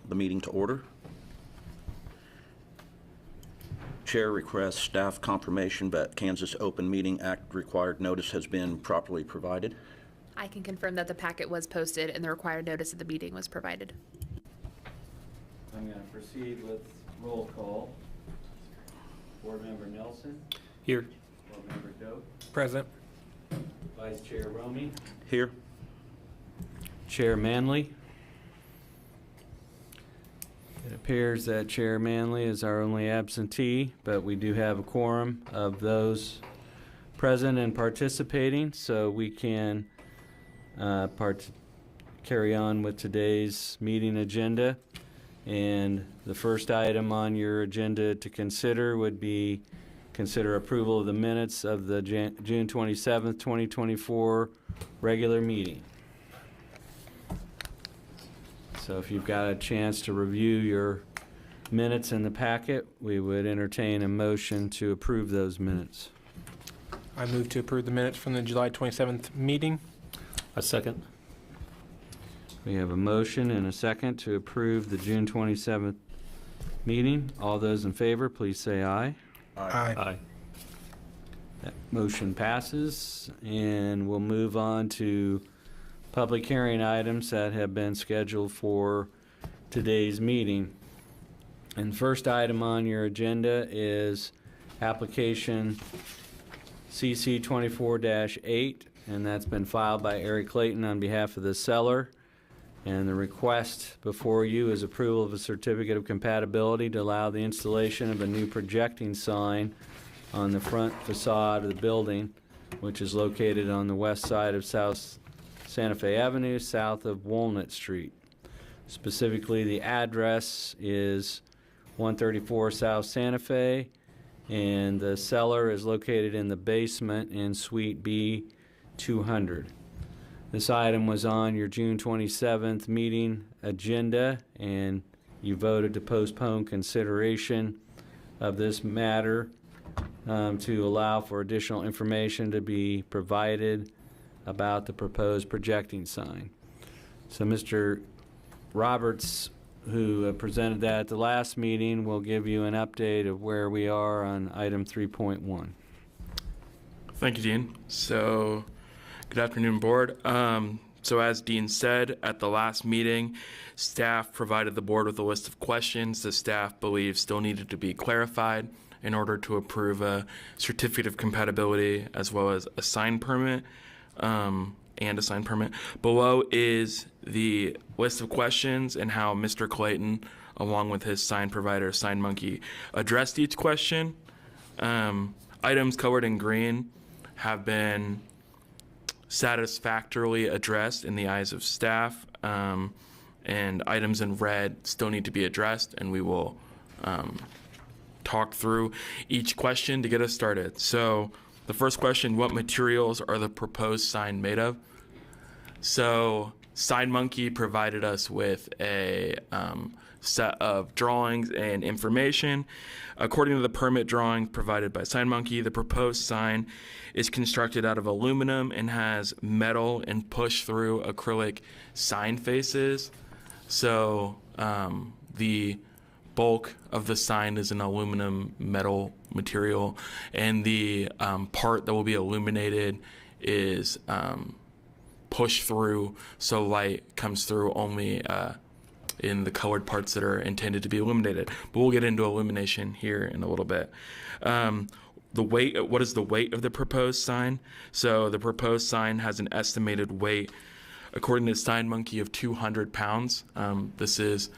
the meeting to order. Chair requests staff confirmation that Kansas Open Meeting Act required notice has been properly provided. I can confirm that the packet was posted and the required notice of the meeting was provided. I'm going to proceed with roll call. Board Member Nelson. Here. Board Member Doak. Present. Vice Chair Romy. Here. Chair Manley. It appears that Chair Manley is our only absentee, but we do have a quorum of those present and participating, so we can carry on with today's meeting agenda. And the first item on your agenda to consider would be consider approval of the minutes of the June 27th, 2024 regular meeting. So if you've got a chance to review your minutes in the packet, we would entertain a motion to approve those minutes. I move to approve the minutes from the July 27th meeting. A second. We have a motion and a second to approve the June 27th meeting. All those in favor, please say aye. Aye. That motion passes, and we'll move on to public hearing items that have been scheduled for today's meeting. And first item on your agenda is application CC 24-8, and that's been filed by Eric Clayton on behalf of the seller. And the request before you is approval of a certificate of compatibility to allow the installation of a new projecting sign on the front facade of the building, which is located on the west side of South Santa Fe Avenue, south of Walnut Street. Specifically, the address is 134 South Santa Fe, and the seller is located in the basement in Suite B 200. This item was on your June 27th meeting agenda, and you voted to postpone consideration of this matter to allow for additional information to be provided about the proposed projecting sign. So Mr. Roberts, who presented that at the last meeting, will give you an update of where we are on item 3.1. Thank you, Dean. So, good afternoon, board. So as Dean said, at the last meeting, staff provided the board with a list of questions the staff believes still needed to be clarified in order to approve a certificate of compatibility as well as a sign permit. And a sign permit. Below is the list of questions and how Mr. Clayton, along with his sign provider, Sign Monkey, addressed each question. Items colored in green have been satisfactorily addressed in the eyes of staff, and items in red still need to be addressed, and we will talk through each question to get us started. So the first question, what materials are the proposed sign made of? So Sign Monkey provided us with a set of drawings and information. According to the permit drawing provided by Sign Monkey, the proposed sign is constructed out of aluminum and has metal and push-through acrylic sign faces. So the bulk of the sign is an aluminum metal material, and the part that will be illuminated is pushed through, so light comes through only in the colored parts that are intended to be illuminated. But we'll get into illumination here in a little bit. The weight, what is the weight of the proposed sign? So the proposed sign has an estimated weight, according to Sign Monkey, of 200 pounds. This is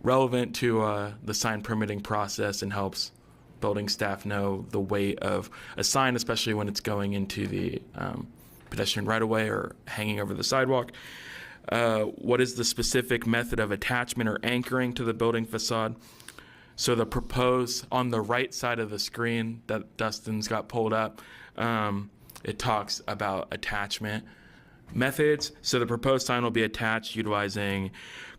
relevant to the sign permitting process and helps building staff know the weight of a sign, especially when it's going into the pedestrian right-of-way or hanging over the sidewalk. What is the specific method of attachment or anchoring to the building facade? So the proposed, on the right side of the screen that Dustin's got pulled up, it talks about attachment methods. So the proposed sign will be attached utilizing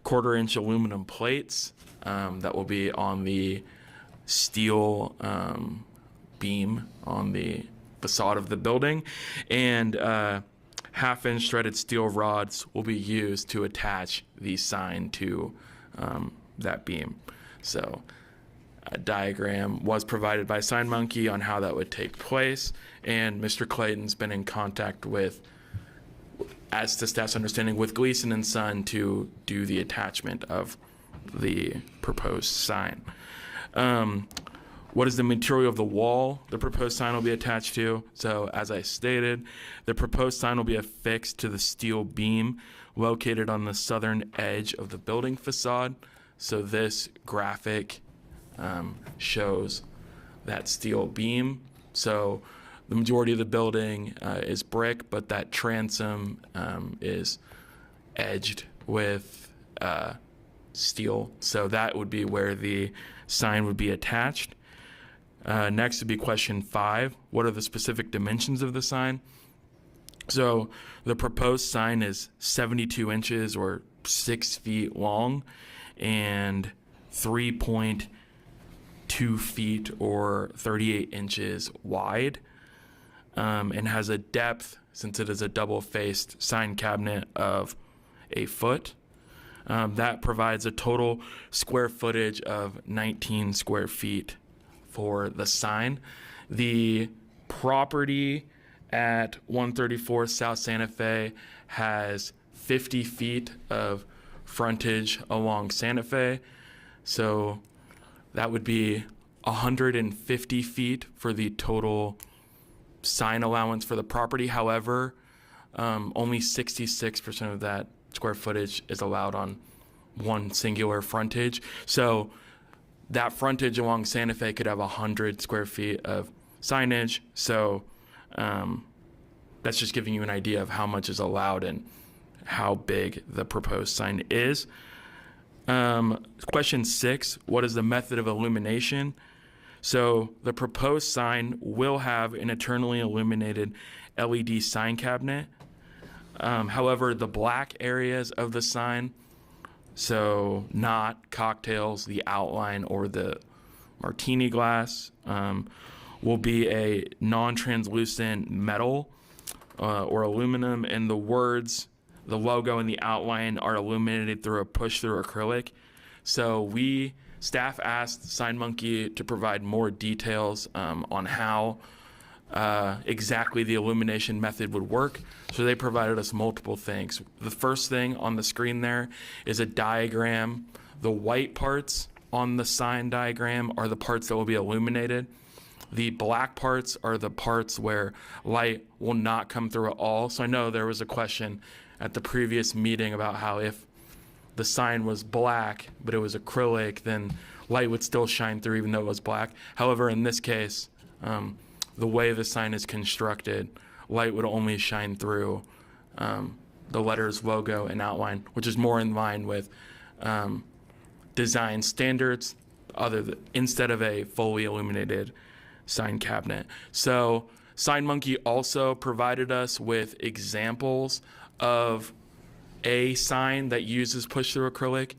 1/4-inch aluminum plates that will be on the steel beam on the facade of the building, and 1/2-inch threaded steel rods will be used to attach the sign to that beam. So a diagram was provided by SignMonkey on how that would take place, and Mr. Clayton's been in contact with, as to staff's understanding, with Gleason and Son to do the attachment of the proposed sign. What is the material of the wall the proposed sign will be attached to? So as I stated, the proposed sign will be affixed to the steel beam located on the southern edge of the building facade. So this graphic shows that steel beam. So the majority of the building is brick, but that transom is edged with steel. So that would be where the sign would be attached. Next would be question 5. What are the specific dimensions of the sign? So the proposed sign is 72 inches or 6 feet long and 3.2 feet or 38 inches wide, and has a depth, since it is a double-faced sign cabinet, of 1 foot. That provides a total square footage of 19 square feet for the sign. The property at 134 South Santa Fe has 50 feet of frontage along Santa Fe. So that would be 150 feet for the total sign allowance for the property. However, only 66% of that square footage is allowed on one singular frontage. So that frontage along Santa Fe could have 100 square feet of signage. So that's just giving you an idea of how much is allowed and how big the proposed sign is. Question 6, what is the method of illumination? So the proposed sign will have an internally illuminated LED sign cabinet. However, the black areas of the sign, so not cocktails, the outline, or the martini glass, will be a non-translucent metal or aluminum, and the words, the logo, and the outline are illuminated through a push-through acrylic. So staff asked SignMonkey to provide more details on how exactly the illumination method would work. So they provided us multiple things. The first thing on the screen there is a diagram. The white parts on the sign diagram are the parts that will be illuminated. The black parts are the parts where light will not come through at all. So I know there was a question at the previous meeting about how if the sign was black, but it was acrylic, then light would still shine through even though it was black. However, in this case, the way the sign is constructed, light would only shine through the letters, logo, and outline, which is more in line with design standards instead of a fully illuminated sign cabinet. So SignMonkey also provided us with examples of a sign that uses push-through acrylic,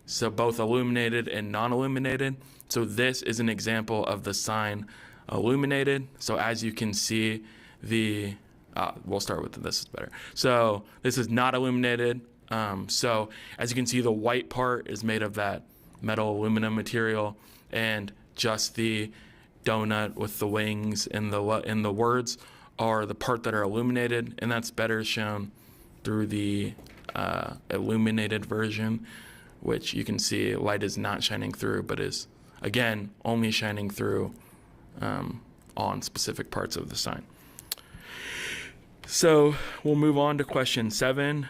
so both illuminated and non-illuminated. So this is an example of the sign illuminated. So as you can see, we'll start with this is better. So this is not illuminated. So as you can see, the white part is made of that metal aluminum material, and just the donut with the wings and the words are the part that are illuminated, and that's better shown through the illuminated version, which you can see light is not shining through, but is again only shining through on specific parts of the sign. So we'll move on to question 7.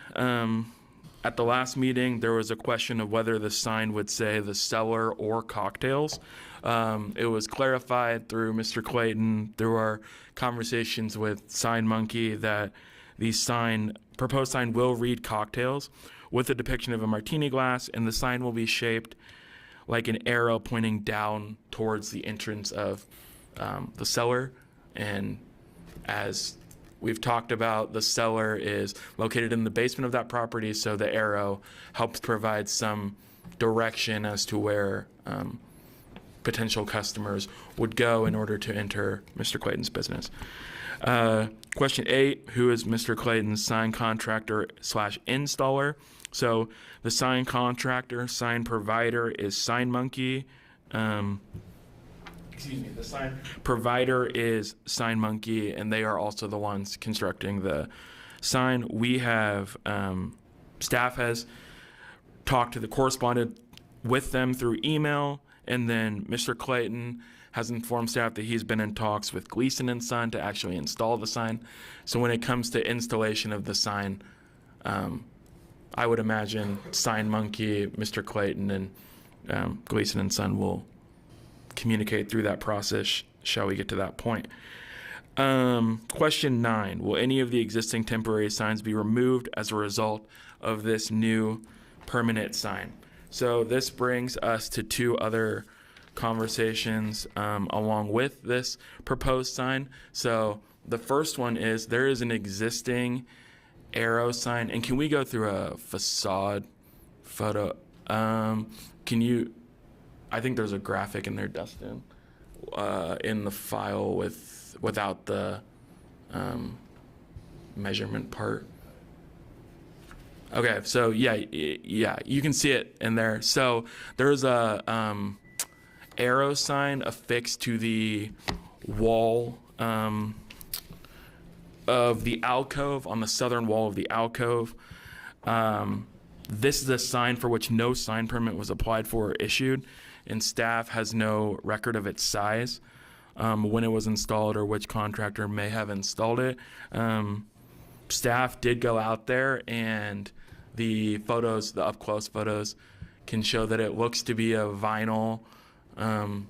At the last meeting, there was a question of whether the sign would say the cellar or cocktails. It was clarified through Mr. Clayton, through our conversations with SignMonkey, that the proposed sign will read cocktails with a depiction of a martini glass, and the sign will be shaped like an arrow pointing down towards the entrance of the cellar. And as we've talked about, the cellar is located in the basement of that property, so the arrow helps provide some direction as to where potential customers would go in order to enter Mr. Clayton's business. Question 8, who is Mr. Clayton's sign contractor / installer? So the sign contractor, sign provider is Sign Monkey. The sign provider is Sign Monkey, and they are also the ones constructing the sign. We have, staff has corresponded with them through email, and then Mr. Clayton has informed staff that he's been in talks with Gleason and Son to actually install the sign. So when it comes to installation of the sign, I would imagine Sign Monkey, Mr. Clayton, and Gleason and Son will communicate through that process, shall we get to that point. Question 9, will any of the existing temporary signs be removed as a result of this new permanent sign? So this brings us to 2 other conversations along with this proposed sign. So the first one is there is an existing arrow sign, and can we go through a facade photo? Can you, I think there's a graphic in there, Dustin, in the file without the measurement part. Okay, so yeah, you can see it in there. So there's a arrow sign affixed to the wall of the alcove, on the southern wall of the alcove. This is a sign for which no sign permit was applied for or issued, and staff has no record of its size, when it was installed, or which contractor may have installed it. Staff did go out there, and the photos, the up-close photos, can show that it looks to be a vinyl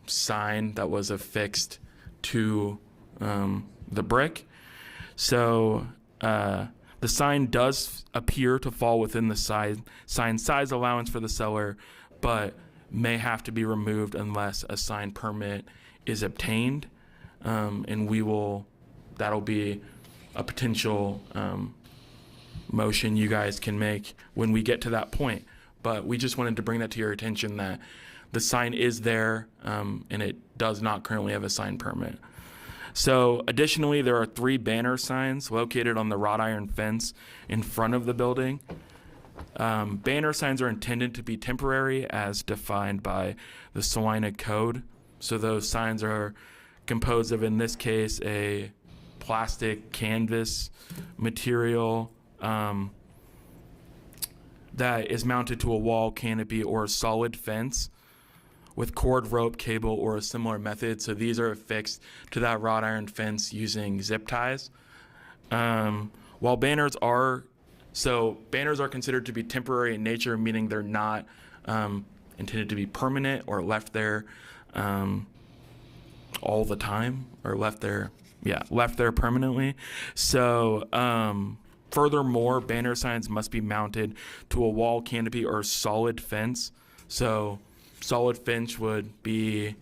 sign that was affixed to the brick. So the sign does appear to fall within the sign size allowance for the seller, but may have to be removed unless a sign permit is obtained. And that'll be a potential motion you guys can make when we get to that point. But we just wanted to bring that to your attention, that the sign is there, and it does not currently have a sign permit. So additionally, there are 3 banner signs located on the wrought iron fence in front of the building. Banner signs are intended to be temporary as defined by the Salina Code. So those signs are composed of, in this case, a plastic canvas material that is mounted to a wall, canopy, or a solid fence with cord, rope, cable, or a similar method. So these are affixed to that wrought iron fence using zip ties. While banners are considered to be temporary in nature, meaning they're not intended to be permanent or left there all the time, or left there permanently. So furthermore, banner signs must be mounted to a wall, canopy, or solid fence. So solid fence would be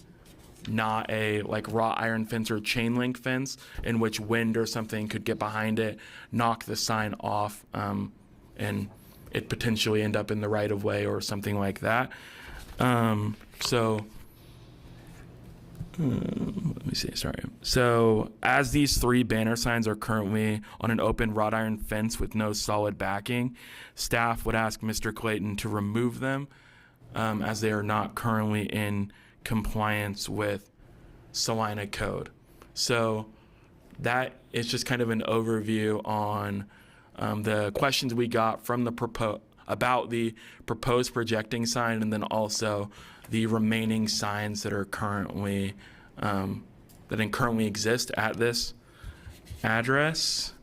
not a wrought iron fence or chain link fence in which wind or something could get behind it, knock the sign off, and it potentially end up in the right of way or something like that. Let me see, sorry. So as these 3 banner signs are currently on an open wrought iron fence with no solid backing, staff would ask Mr. Clayton to remove them, as they are not currently in compliance with Salina Code. So that is just kind of an overview on the questions we got from about the proposed projecting sign, and then also the remaining signs that are currently currently exist at this address.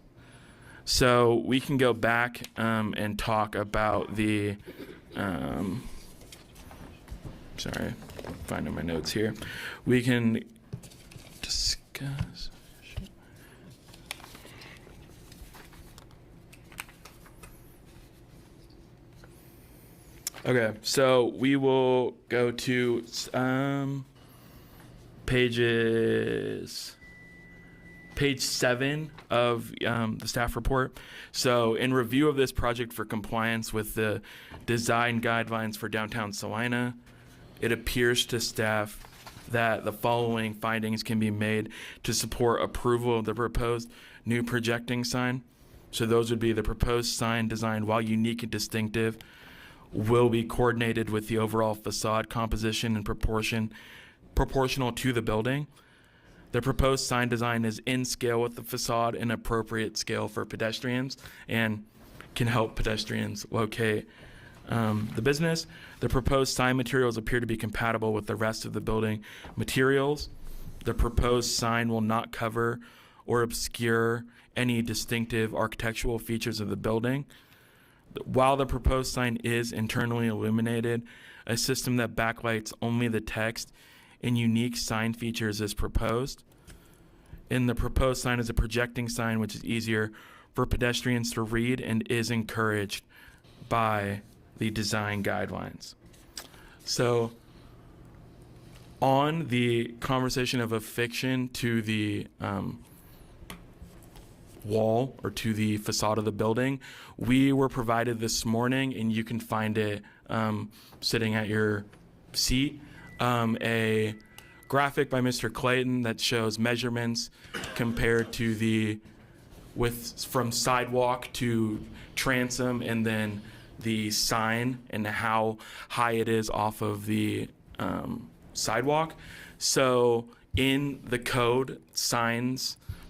So we can go back and talk about the sorry, finding my notes here. We can discuss. Okay, so we will go to page 7 of the staff report. So in review of this project for compliance with the design guidelines for downtown Salina, it appears to staff that the following findings can be made to support approval of the proposed new projecting sign. So those would be: the proposed sign design, while unique and distinctive, will be coordinated with the overall facade composition and proportional to the building. The proposed sign design is in scale with the facade and appropriate scale for pedestrians and can help pedestrians locate the business. The proposed sign materials appear to be compatible with the rest of the building materials. The proposed sign will not cover or obscure any distinctive architectural features of the building. While the proposed sign is internally illuminated, a system that backlights only the text and unique sign features is proposed. And the proposed sign is a projecting sign, which is easier for pedestrians to read and is encouraged by the design guidelines. So on the conversation of affixation to the wall or to the facade of the building, we were provided this morning, and you can find it sitting at your seat, a graphic by Mr. Clayton that shows measurements compared to from sidewalk to transom, and then the sign and how high it is off of the sidewalk. So in the code,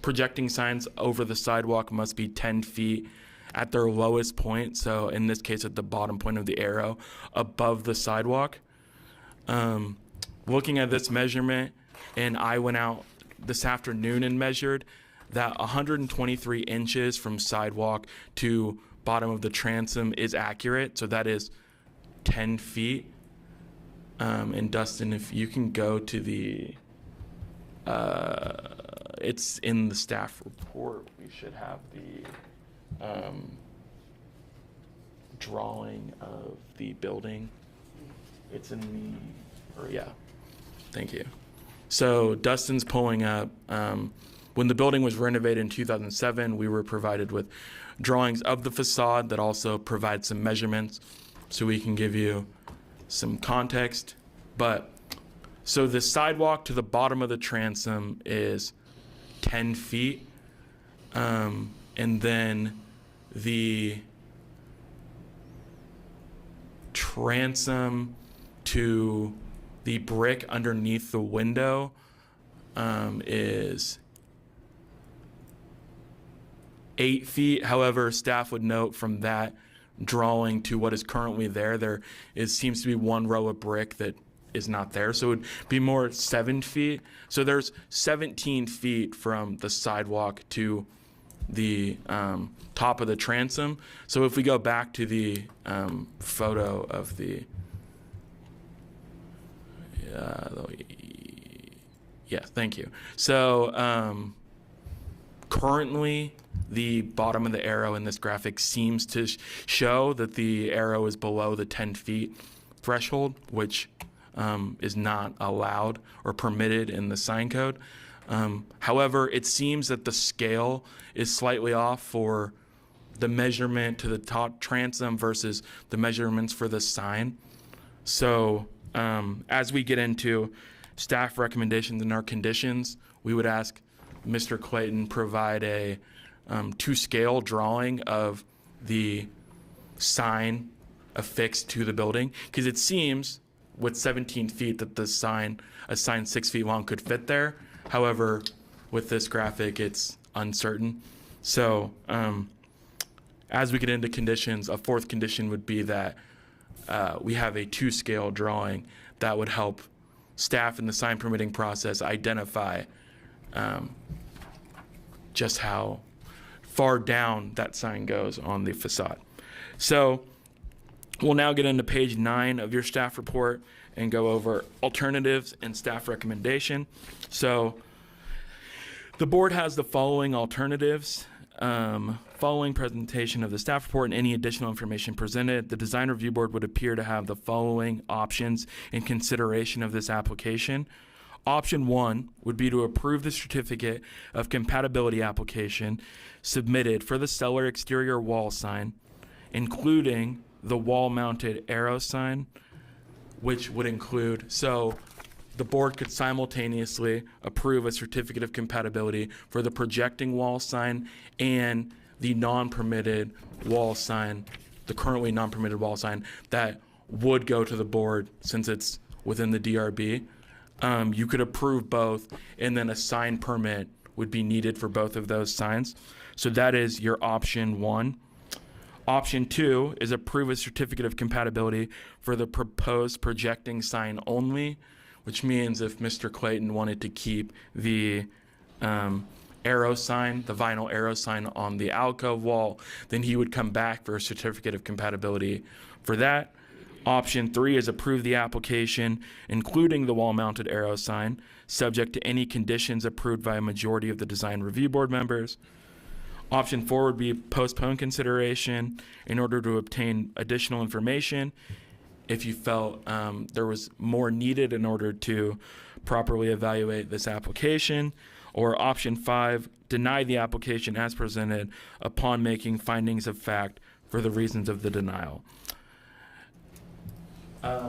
projecting signs over the sidewalk must be 10 feet at their lowest point. So in this case, at the bottom point of the arrow above the sidewalk. Looking at this measurement, and I went out this afternoon and measured that 123 inches from sidewalk to bottom of the transom is accurate. So that is 10 feet. And Dustin, if you can go to the, it's in the staff report. We should have the drawing of the building. It's in the, yeah, thank you. So Dustin's pulling up, when the building was renovated in 2007, we were provided with drawings of the facade that also provide some measurements so we can give you some context. But so the sidewalk to the bottom of the transom is 10 feet. And then the transom to the brick underneath the window is 8 feet. However, staff would note from that drawing to what is currently there seems to be one row of brick that is not there. So it would be more 7 feet. So there's 17 feet from the sidewalk to the top of the transom. So if we go back to the photo of the, yeah, thank you. So currently the bottom of the arrow in this graphic seems to show that the arrow is below the 10 feet threshold, which is not allowed or permitted in the sign code. However, it seems that the scale is slightly off for the measurement to the top transom versus the measurements for the sign. So as we get into staff recommendations and our conditions, we would ask Mr. Clayton provide a to-scale drawing of the sign affixed to the building, because it seems with 17 feet that a sign 6 feet long could fit there. However, with this graphic, it's uncertain. So as we get into conditions, a fourth condition would be that we have a to-scale drawing that would help staff in the sign permitting process identify just how far down that sign goes on the facade. So we'll now get into page 9 of your staff report and go over alternatives and staff recommendation. So the board has the following alternatives. Following presentation of the staff report and any additional information presented, the design review board would appear to have the following options in consideration of this application. Option 1 would be to approve the certificate of compatibility application submitted for the cellar exterior wall sign, including the wall-mounted arrow sign, which would include, so the board could simultaneously approve a certificate of compatibility for the projecting wall sign and the non-permitted wall sign, the currently non-permitted wall sign that would go to the board since it's within the DRB. You could approve both, and then a sign permit would be needed for both of those signs. So that is your option 1. Option 2 is approve a certificate of compatibility for the proposed projecting sign only, which means if Mr. Clayton wanted to keep the arrow sign, the vinyl arrow sign on the alcove wall, then he would come back for a certificate of compatibility for that. Option 3 is approve the application, including the wall-mounted arrow sign, subject to any conditions approved by a majority of the design review board members. Option 4 would be postpone consideration in order to obtain additional information if you felt there was more needed in order to properly evaluate this application. Or option 5, deny the application as presented upon making findings of fact for the reasons of the denial.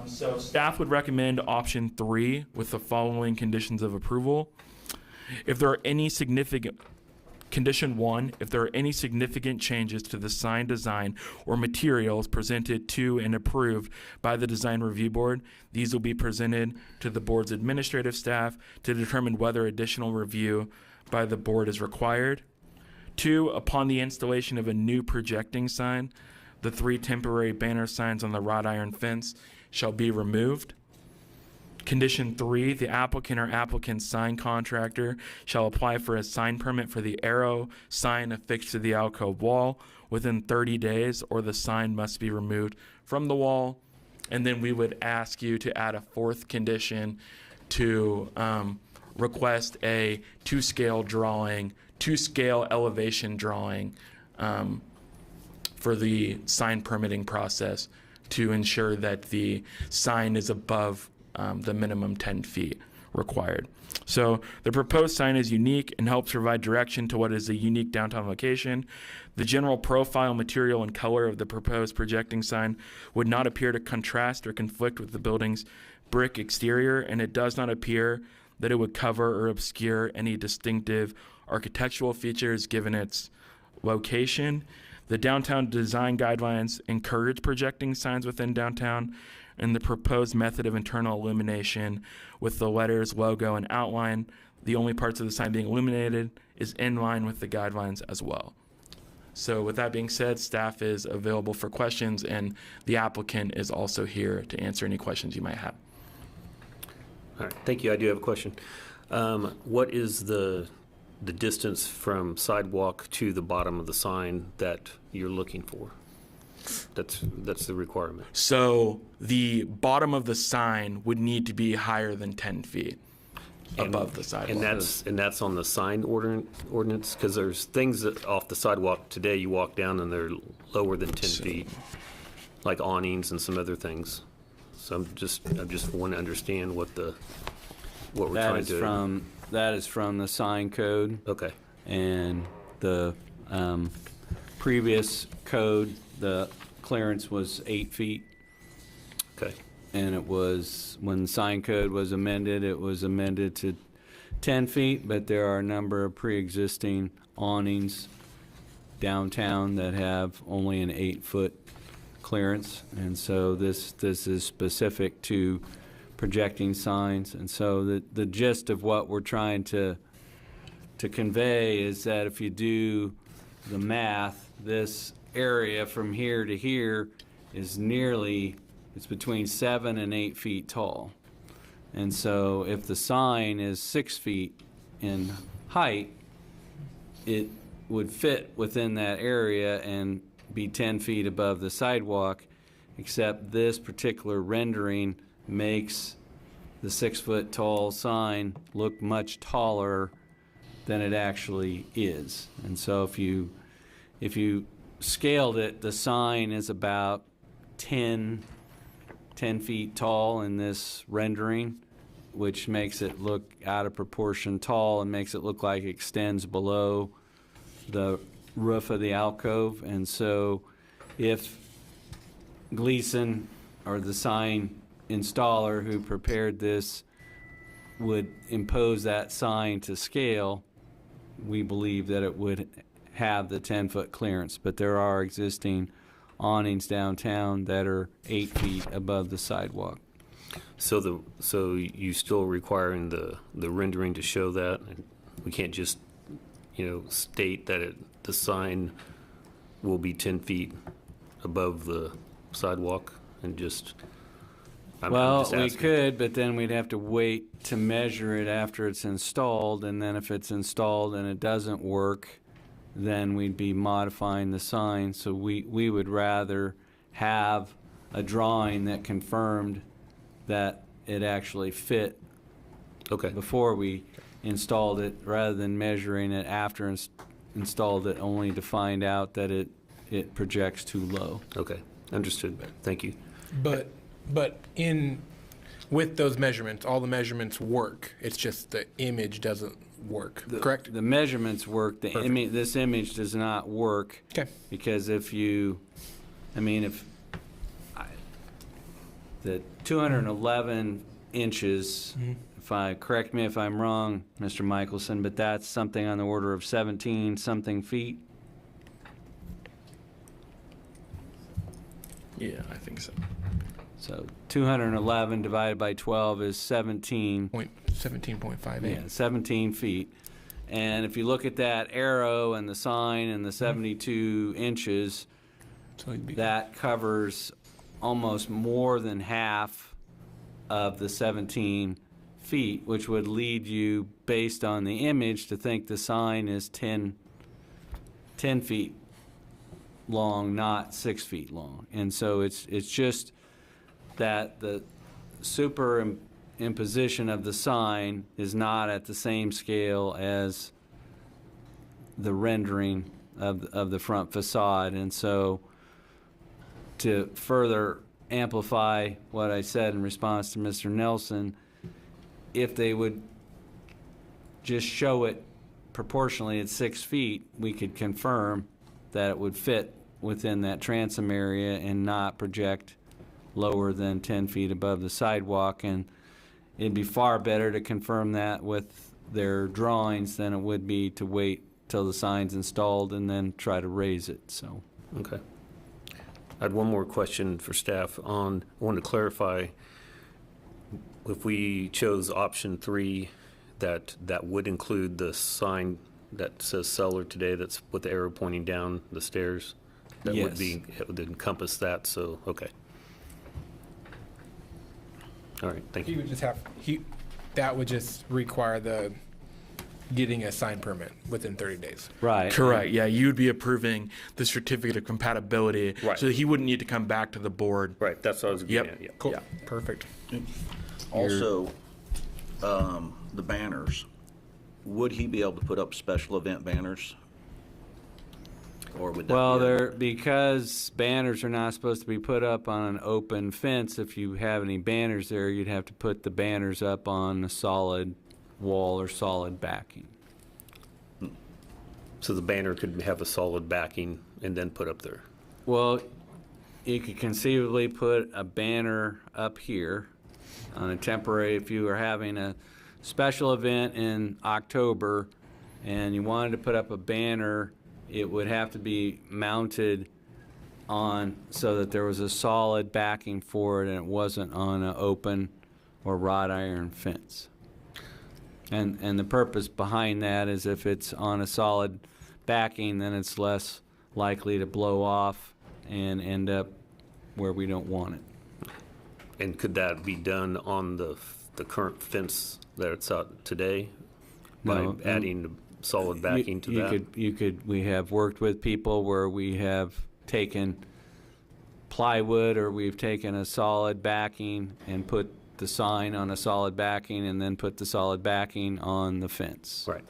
So staff would recommend option 3 with the following conditions of approval. If there are any significant Condition 1, if there are any significant changes to the sign design or materials presented to and approved by the Design Review Board, these will be presented to the board's administrative staff to determine whether additional review by the board is required. 2, upon the installation of a new projecting sign, the 3 temporary banner signs on the wrought iron fence shall be removed. Condition 3, the applicant or applicant's sign contractor shall apply for a sign permit for the arrow sign affixed to the alcove wall within 30 days, or the sign must be removed from the wall. And then we would ask you to add a 4th condition to request a to-scale elevation drawing for the sign permitting process to ensure that the sign is above the minimum 10 feet required. So the proposed sign is unique and helps provide direction to what is a unique downtown location. The general profile, material, and color of the proposed projecting sign would not appear to contrast or conflict with the building's brick exterior, and it does not appear that it would cover or obscure any distinctive architectural features given its location. The downtown design guidelines encourage projecting signs within downtown, and the proposed method of internal illumination with the letters, logo, and outline, the only parts of the sign being illuminated, is in line with the guidelines as well. So with that being said, staff is available for questions, and the applicant is also here to answer any questions you might have. All right, thank you. I do have a question. What is the distance from sidewalk to the bottom of the sign that you're looking for? That's the requirement. So the bottom of the sign would need to be higher than 10 feet above the sidewalk. And that's on the sign ordinance? Because there's things that off the sidewalk today you walk down and they're lower than 10 feet, like awnings and some other things. So I'm just want to understand what we're trying to. That is from the sign code. Okay. And the previous code, the clearance was 8 feet. Okay. And it was, when the sign code was amended, it was amended to 10 feet, but there are a number of pre-existing awnings downtown that have only an 8-foot clearance. And so this is specific to projecting signs. And so the gist of what we're trying to convey is that if you do the math, this area from here to here is it's between 7 and 8 feet tall. And so if the sign is 6 feet in height, it would fit within that area and be 10 feet above the sidewalk, except this particular rendering makes the 6-foot tall sign look much taller than it actually is. And so if you scaled it, the sign is about 10 feet tall in this rendering, which makes it look out of proportion tall and makes it look like it extends below the roof of the alcove. And so if Gleason, or the sign installer who prepared this, would impose that sign to scale, we believe that it would have the 10-foot clearance. But there are existing awnings downtown that are 8 feet above the sidewalk. So you still requiring the rendering to show that? And we can't just, state that the sign will be 10 feet above the sidewalk and just, I'm Well, just we asking. could, but then we'd have to wait to measure it after it's installed, and then if it's installed and it doesn't work, then we'd be modifying the sign. So we would rather have a drawing that confirmed that it actually fit Okay, before we installed it, rather than measuring it after installed it, only to find out that it projects too low. okay, understood. Thank you. But with those measurements, all the measurements work. It's just the image doesn't work, correct? The measurements work, this image does not work. Okay. Because if the 211 inches, correct me if I'm wrong, Mr. Michelson, but that's something on the order of 17-something feet. Yeah, I think so. So 211 divided by 12 is 17. 17.58. Yeah, 17 feet. And if you look at that arrow and the sign and the 72 inches, So it'd be that covers almost more than half of the 17 feet, which would lead you, based on the image, to think the sign is 10 feet long, not 6 feet long. And so it's just that the superimposition of the sign is not at the same scale as the rendering of the front facade. And so to further amplify what I said in response to Mr. Nelson, if they would just show it proportionally at 6 feet, we could confirm that it would fit within that transom area and not project lower than 10 feet above the sidewalk. And it'd be far better to confirm that with their drawings than it would be to wait till the sign's installed and then try to raise it. So Okay. I had one more question for staff I wanted to clarify, if we chose option 3, that would include the sign that says cellar today, that's with the arrow pointing down the stairs? That would Yes. it would encompass that, so, okay. All right, thank He you. would just that would just require getting a sign permit within 30 days. right. Correct. Yeah, you would be approving the certificate of compatibility, Right. so that he wouldn't need to come back to the board. Right, that's what I was Yep. getting at, yeah. Cool. Yeah. Perfect. Also, the banners, would he be able to put up special event banners? Or would that Well, be because banners are not supposed to be put up on an open fence, if you have any banners there, you'd have to put the banners up on a solid wall or solid backing. So the banner could have a solid backing and then put up there? Well, you could conceivably put a banner up here on a temporary, if you were having a special event in October and you wanted to put up a banner, it would have to be mounted on so that there was a solid backing for it and it wasn't on an open or wrought iron fence. And the purpose behind that is if it's on a solid backing, then it's less likely to blow off and end up where we don't want it. And could that be done on the current fence that's out today? No, By adding the solid backing to that? We have worked with people where we have taken plywood or we've taken a solid backing and put the sign on a solid backing and then put the solid backing on the fence. Right.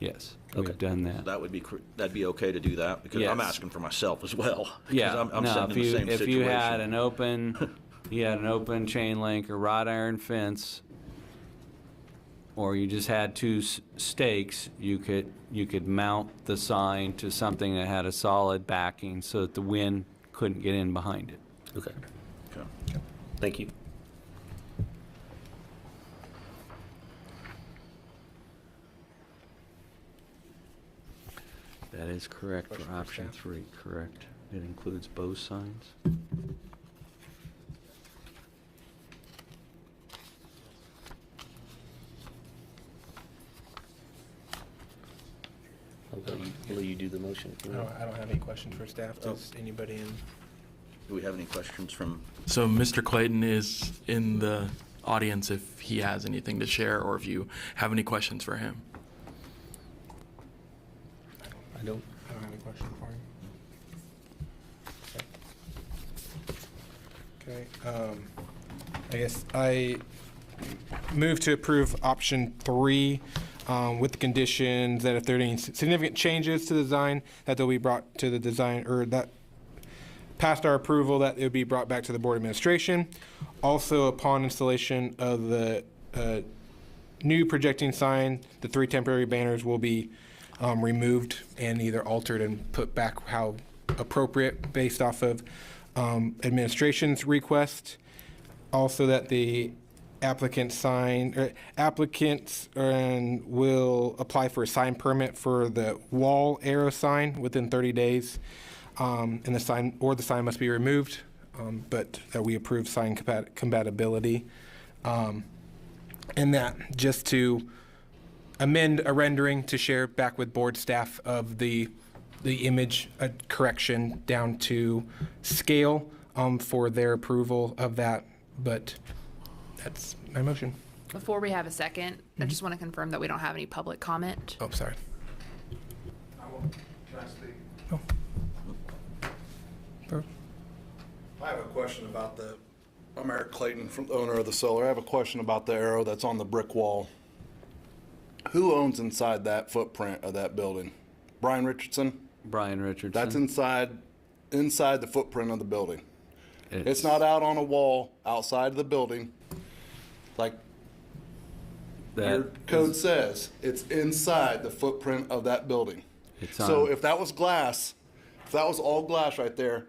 Yes, Okay. we've done that. that'd be okay to do that? Because I'm Yes. asking for myself as well. 'cause Yeah, I'm no, sitting in the same if you had situation. you had an open chain link or wrought iron fence, or you just had two stakes, you could mount the sign to something that had a solid backing so that the wind couldn't get in behind it. Okay, Okay. thank you. That is correct for Question for option staff. 3, correct. It includes both signs. Will you do the motion? if you want? I don't have any questions for staff. Does anybody in? Do we have any questions from, So Mr. Clayton is in the audience if he has anything to share or if you have any questions for him. I don't. I don't have any question for him. Okay. I guess I move to approve option 3 with the conditions that if there are any significant changes to the design, that they'll be brought to the design, or that past our approval, that it would be brought back to the board administration. Also, upon installation of the new projecting sign, the 3 temporary banners will be removed and either altered and put back how appropriate based off of administration's request. Also, that the applicants will apply for a sign permit for the wall arrow sign within 30 days. And the sign must be removed, but that we approve sign compatibility. And that just to amend a rendering to share back with board staff of the image correction down to scale for their approval of that. But that's my motion. Before we have a second, I just want to confirm that we don't have any public comment. Oh, sorry. Can I speak? Oh. I have a question about I'm Eric Clayton, the owner of the solar. I have a question about the arrow that's on the brick wall. Who owns inside that footprint of that building? Brian Richardson? Brian Richardson. That's inside the footprint of the building. It's not out on a wall outside of the building like your code says. It's inside the footprint of that building. So if that was glass, if that was all glass right there,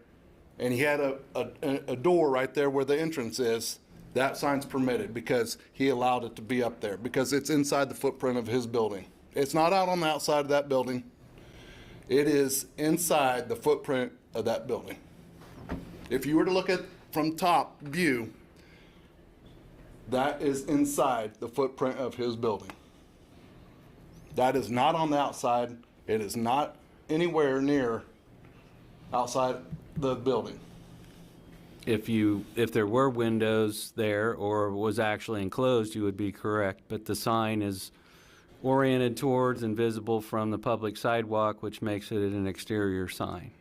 and he had a door right there where the entrance is, that sign's permitted because he allowed it to be up there because it's inside the footprint of his building. It's not out on the outside of that building. It is inside the footprint of that building. If you were to look at from top view, that is inside the footprint of his building. That is not on the outside. It is not anywhere near outside the building. If there were windows there or was actually enclosed, you would be correct, but the sign is oriented towards and visible from the public sidewalk, which makes it an exterior sign.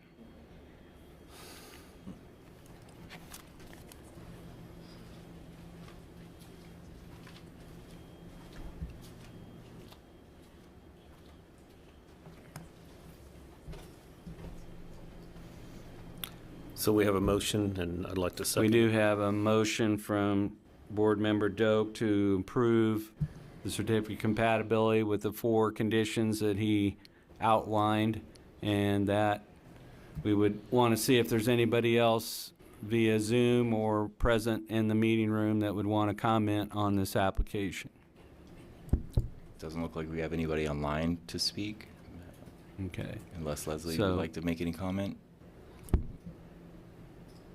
So we have a motion, and I'd like to second. We do have a motion from Board Member Doak to approve the certificate of compatibility with the 4 conditions that he outlined, and that we would want to see if there's anybody else via Zoom or present in the meeting room that would want to comment on this application. Doesn't look like we have anybody online to speak, Okay. unless Leslie So- would like to make any comment.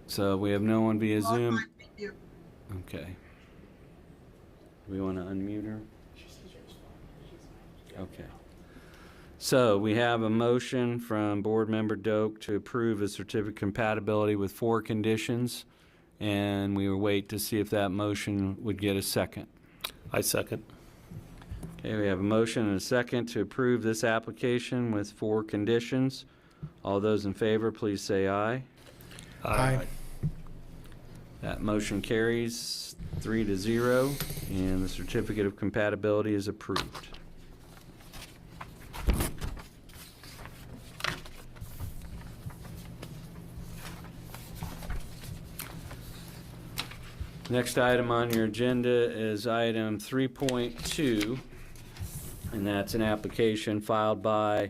So we have no one via Zoom? Okay. We want to unmute her? Okay. So we have a motion from Board Member Doak to approve a certificate of compatibility with 4 conditions, and we will wait to see if that motion would get a second. I second. Okay, we have a motion and a second to approve this application with 4 conditions. All those in favor, please say aye. Aye. That motion carries 3-0, and the certificate of compatibility is approved. Next item on your agenda is item 3.2, and that's an application filed by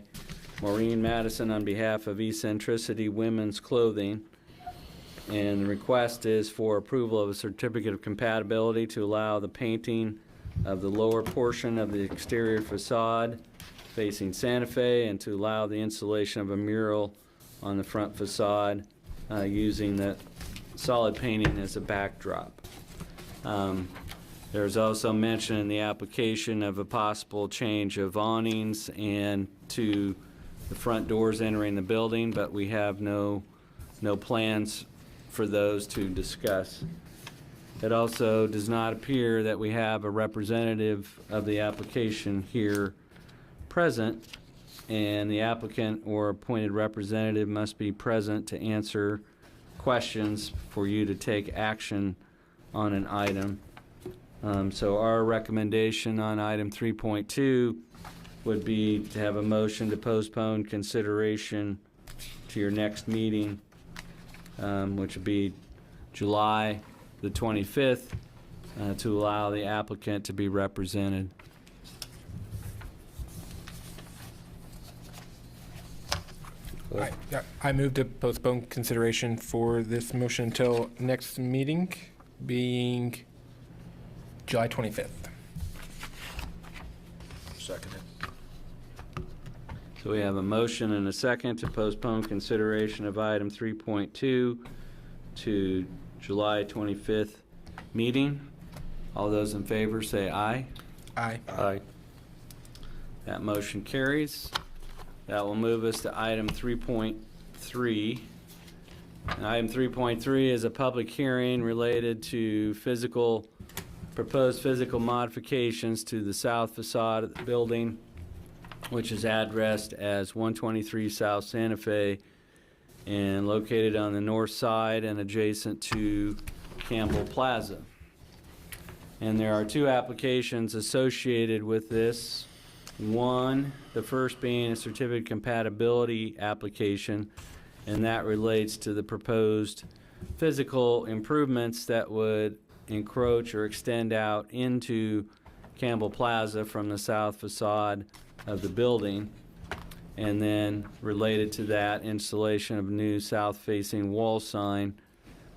Maureen Madison on behalf of Eccentricity Women's Clothing. And the request is for approval of a certificate of compatibility to allow the painting of the lower portion of the exterior facade facing Santa Fe, and to allow the installation of a mural on the front facade using the solid painting as a backdrop. There's also mention in the application of a possible change of awnings and to the front doors entering the building, but we have no plans for those to discuss. It also does not appear that we have a representative of the application here present, and the applicant or appointed representative must be present to answer questions for you to take action on an item. So our recommendation on item 3.2 would be to have a motion to postpone consideration to your next meeting, which would be July the 25th, to allow the applicant to be represented. I move to postpone consideration for this motion until next meeting, being July 25th. Second it. So we have a motion and a second to postpone consideration of item 3.2 to July 25th meeting. All those in favor say aye. Aye. Aye. That motion carries. That will move us to item 3.3. And item 3.3 is a public hearing related to proposed physical modifications to the south facade of the building, which is addressed as 123 South Santa Fe and located on the north side and adjacent to Campbell Plaza. And there are two applications associated with this. One, the first being a certificate of compatibility application, and that relates to the proposed physical improvements that would encroach or extend out into Campbell Plaza from the south facade of the building. And then related to that, installation of a new south-facing wall sign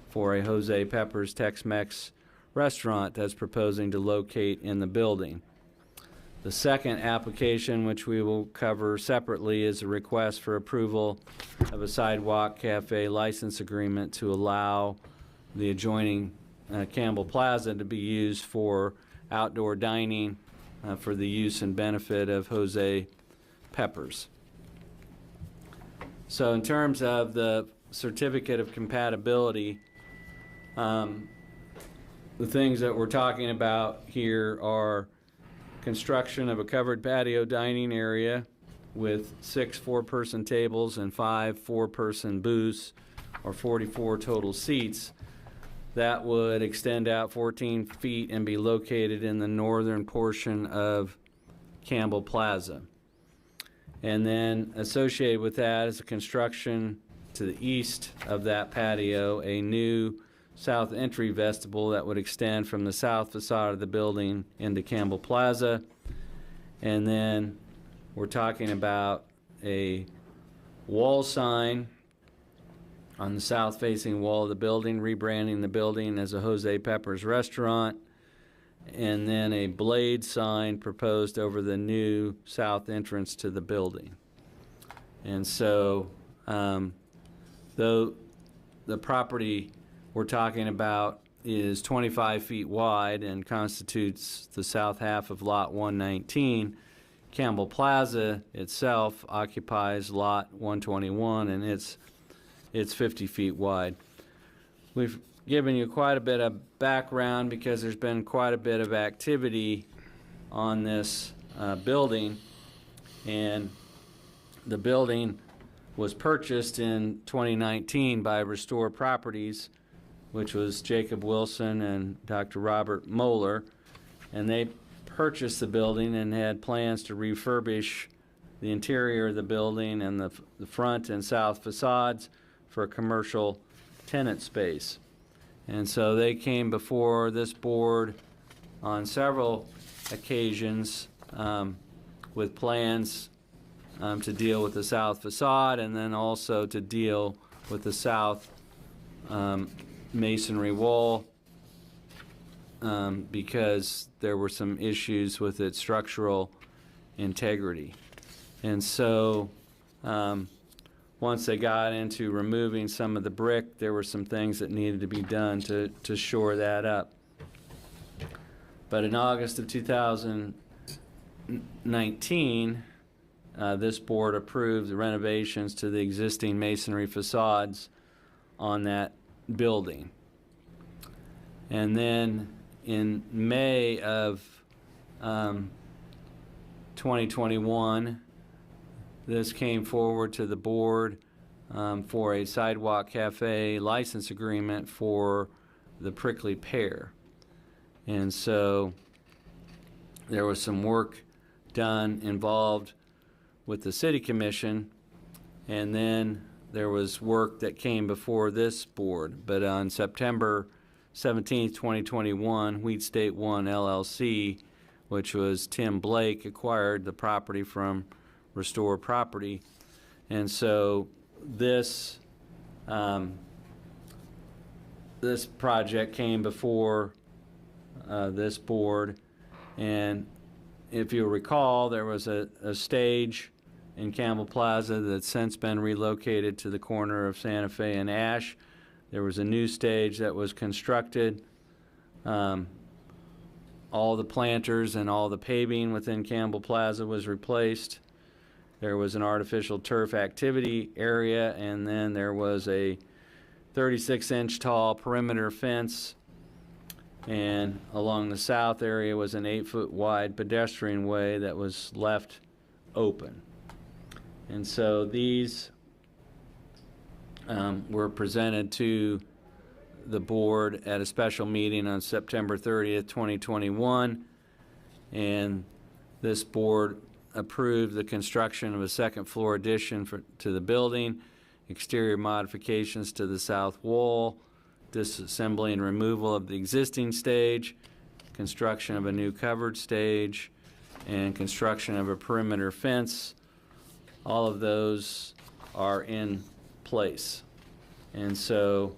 for a Jose Peppers Tex-Mex restaurant that's proposing to locate in the building. The second application, which we will cover separately, is a request for approval of a sidewalk cafe license agreement to allow the adjoining Campbell Plaza to be used for outdoor dining for the use and benefit of Jose Peppers. So in terms of the certificate of compatibility, the things that we're talking about here are construction of a covered patio dining area with 6 4-person tables and 5 4-person booths, or 44 total seats. That would extend out 14 feet and be located in the northern portion of Campbell Plaza. And then associated with that is a construction to the east of that patio, a new south entry vestibule that would extend from the south facade of the building into Campbell Plaza. And then we're talking about a wall sign on the south facing wall of the building, rebranding the building as a Jose Peppers restaurant, and then a blade sign proposed over the new south entrance to the building. And so though the property we're talking about is 25 feet wide and constitutes the south half of lot 119, Campbell Plaza itself occupies lot 121, and it's 50 feet wide. We've given you quite a bit of background because there's been quite a bit of activity on this building, and the building was purchased in 2019 by Restore Properties, which was Jacob Wilson and Dr. Robert Moeller, and they purchased the building and had plans to refurbish the interior of the building and the front and south facades for a commercial tenant space. And so they came before this board on several occasions with plans to deal with the south facade and then also to deal with the south masonry wall because there were some issues with its structural integrity. And so once they got into removing some of the brick, there were some things that needed to be done to shore that up. But in August of 2019, this board approved the renovations to the existing masonry facades on that building. And then in May of 2021, this came forward to the board for a sidewalk cafe license agreement for the Prickly Pear. And so there was some work done involved with the city commission, and then there was work that came before this board. But on September 17th, 2021, Wheat State One LLC, which was Tim Blake, acquired the property from Restore Property. And so this this project came before this board, and if you recall, there was a stage in Campbell Plaza that's since been relocated to the corner of Santa Fe and Ash. There was a new stage that was constructed. All the planters and all the paving within Campbell Plaza was replaced. There was an artificial turf activity area, and then there was a 36-inch tall perimeter fence, and along the south area was an 8-foot wide pedestrian way that was left open. And so these were presented to the board at a special meeting on September 30th, 2021, and this board approved the construction of a second floor addition to the building, exterior modifications to the south wall, disassembly and removal of the existing stage, construction of a new covered stage, and construction of a perimeter fence. All of those are in place. And so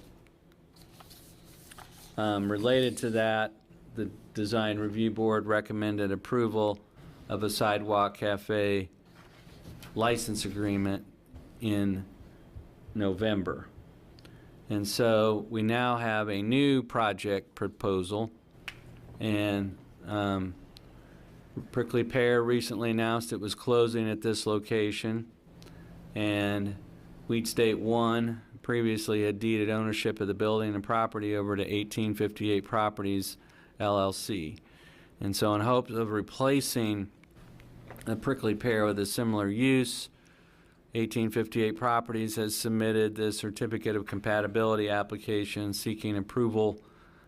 related to that, the Design Review Board recommended approval of a sidewalk cafe license agreement in November. And so we now have a new project proposal, and Prickly Pear recently announced it was closing at this location, and Wheat State One previously had deeded ownership of the building and property over to 1858 Properties LLC. And so in hopes of replacing the Prickly Pear with a similar use, 1858 Properties has submitted the certificate of compatibility application seeking approval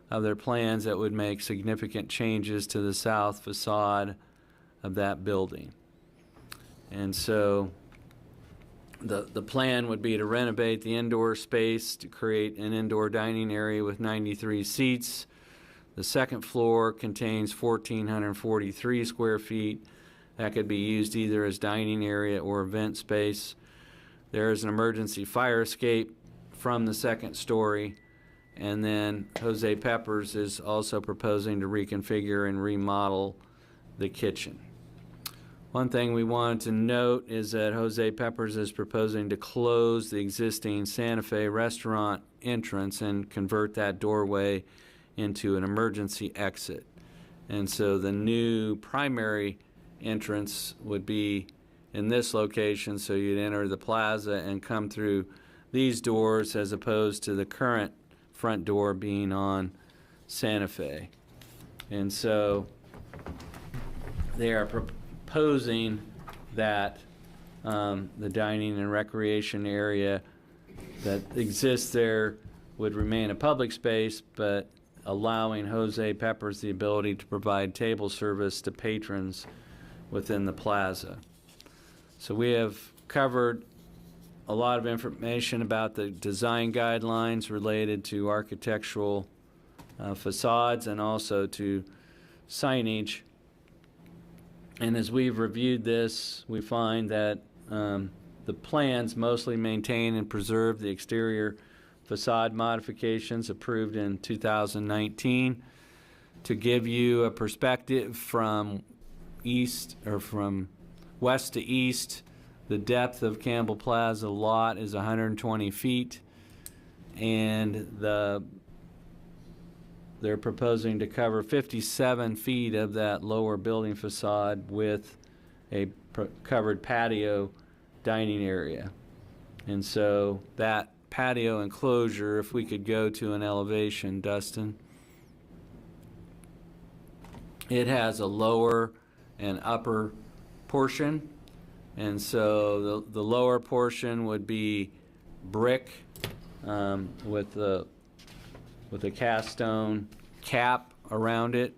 of their plans that would make significant changes to the south facade of that building. And so the plan would be to renovate the indoor space to create an indoor dining area with 93 seats. The second floor contains 1,443 square feet. That could be used either as dining area or event space. There is an emergency fire escape from the second story. And then Jose Peppers is also proposing to reconfigure and remodel the kitchen. One thing we wanted to note is that Jose Peppers is proposing to close the existing Santa Fe restaurant entrance and convert that doorway into an emergency exit. And so the new primary entrance would be in this location, so you'd enter the plaza and come through these doors as opposed to the current front door being on Santa Fe. And so they are proposing that the dining and recreation area that exists there would remain a public space, but allowing Jose Peppers the ability to provide table service to patrons within the plaza. So we have covered a lot of information about the design guidelines related to architectural facades and also to signage. And as we've reviewed this, we find that the plans mostly maintain and preserve the exterior facade modifications approved in 2019. To give you a perspective from east or from west to east, the depth of Campbell Plaza lot is 120 feet, and they're proposing to cover 57 feet of that lower building facade with a covered patio dining area. And so that patio enclosure, if we could go to an elevation, Dustin, it has a lower and upper portion. And so the lower portion would be brick with a cast stone cap around it,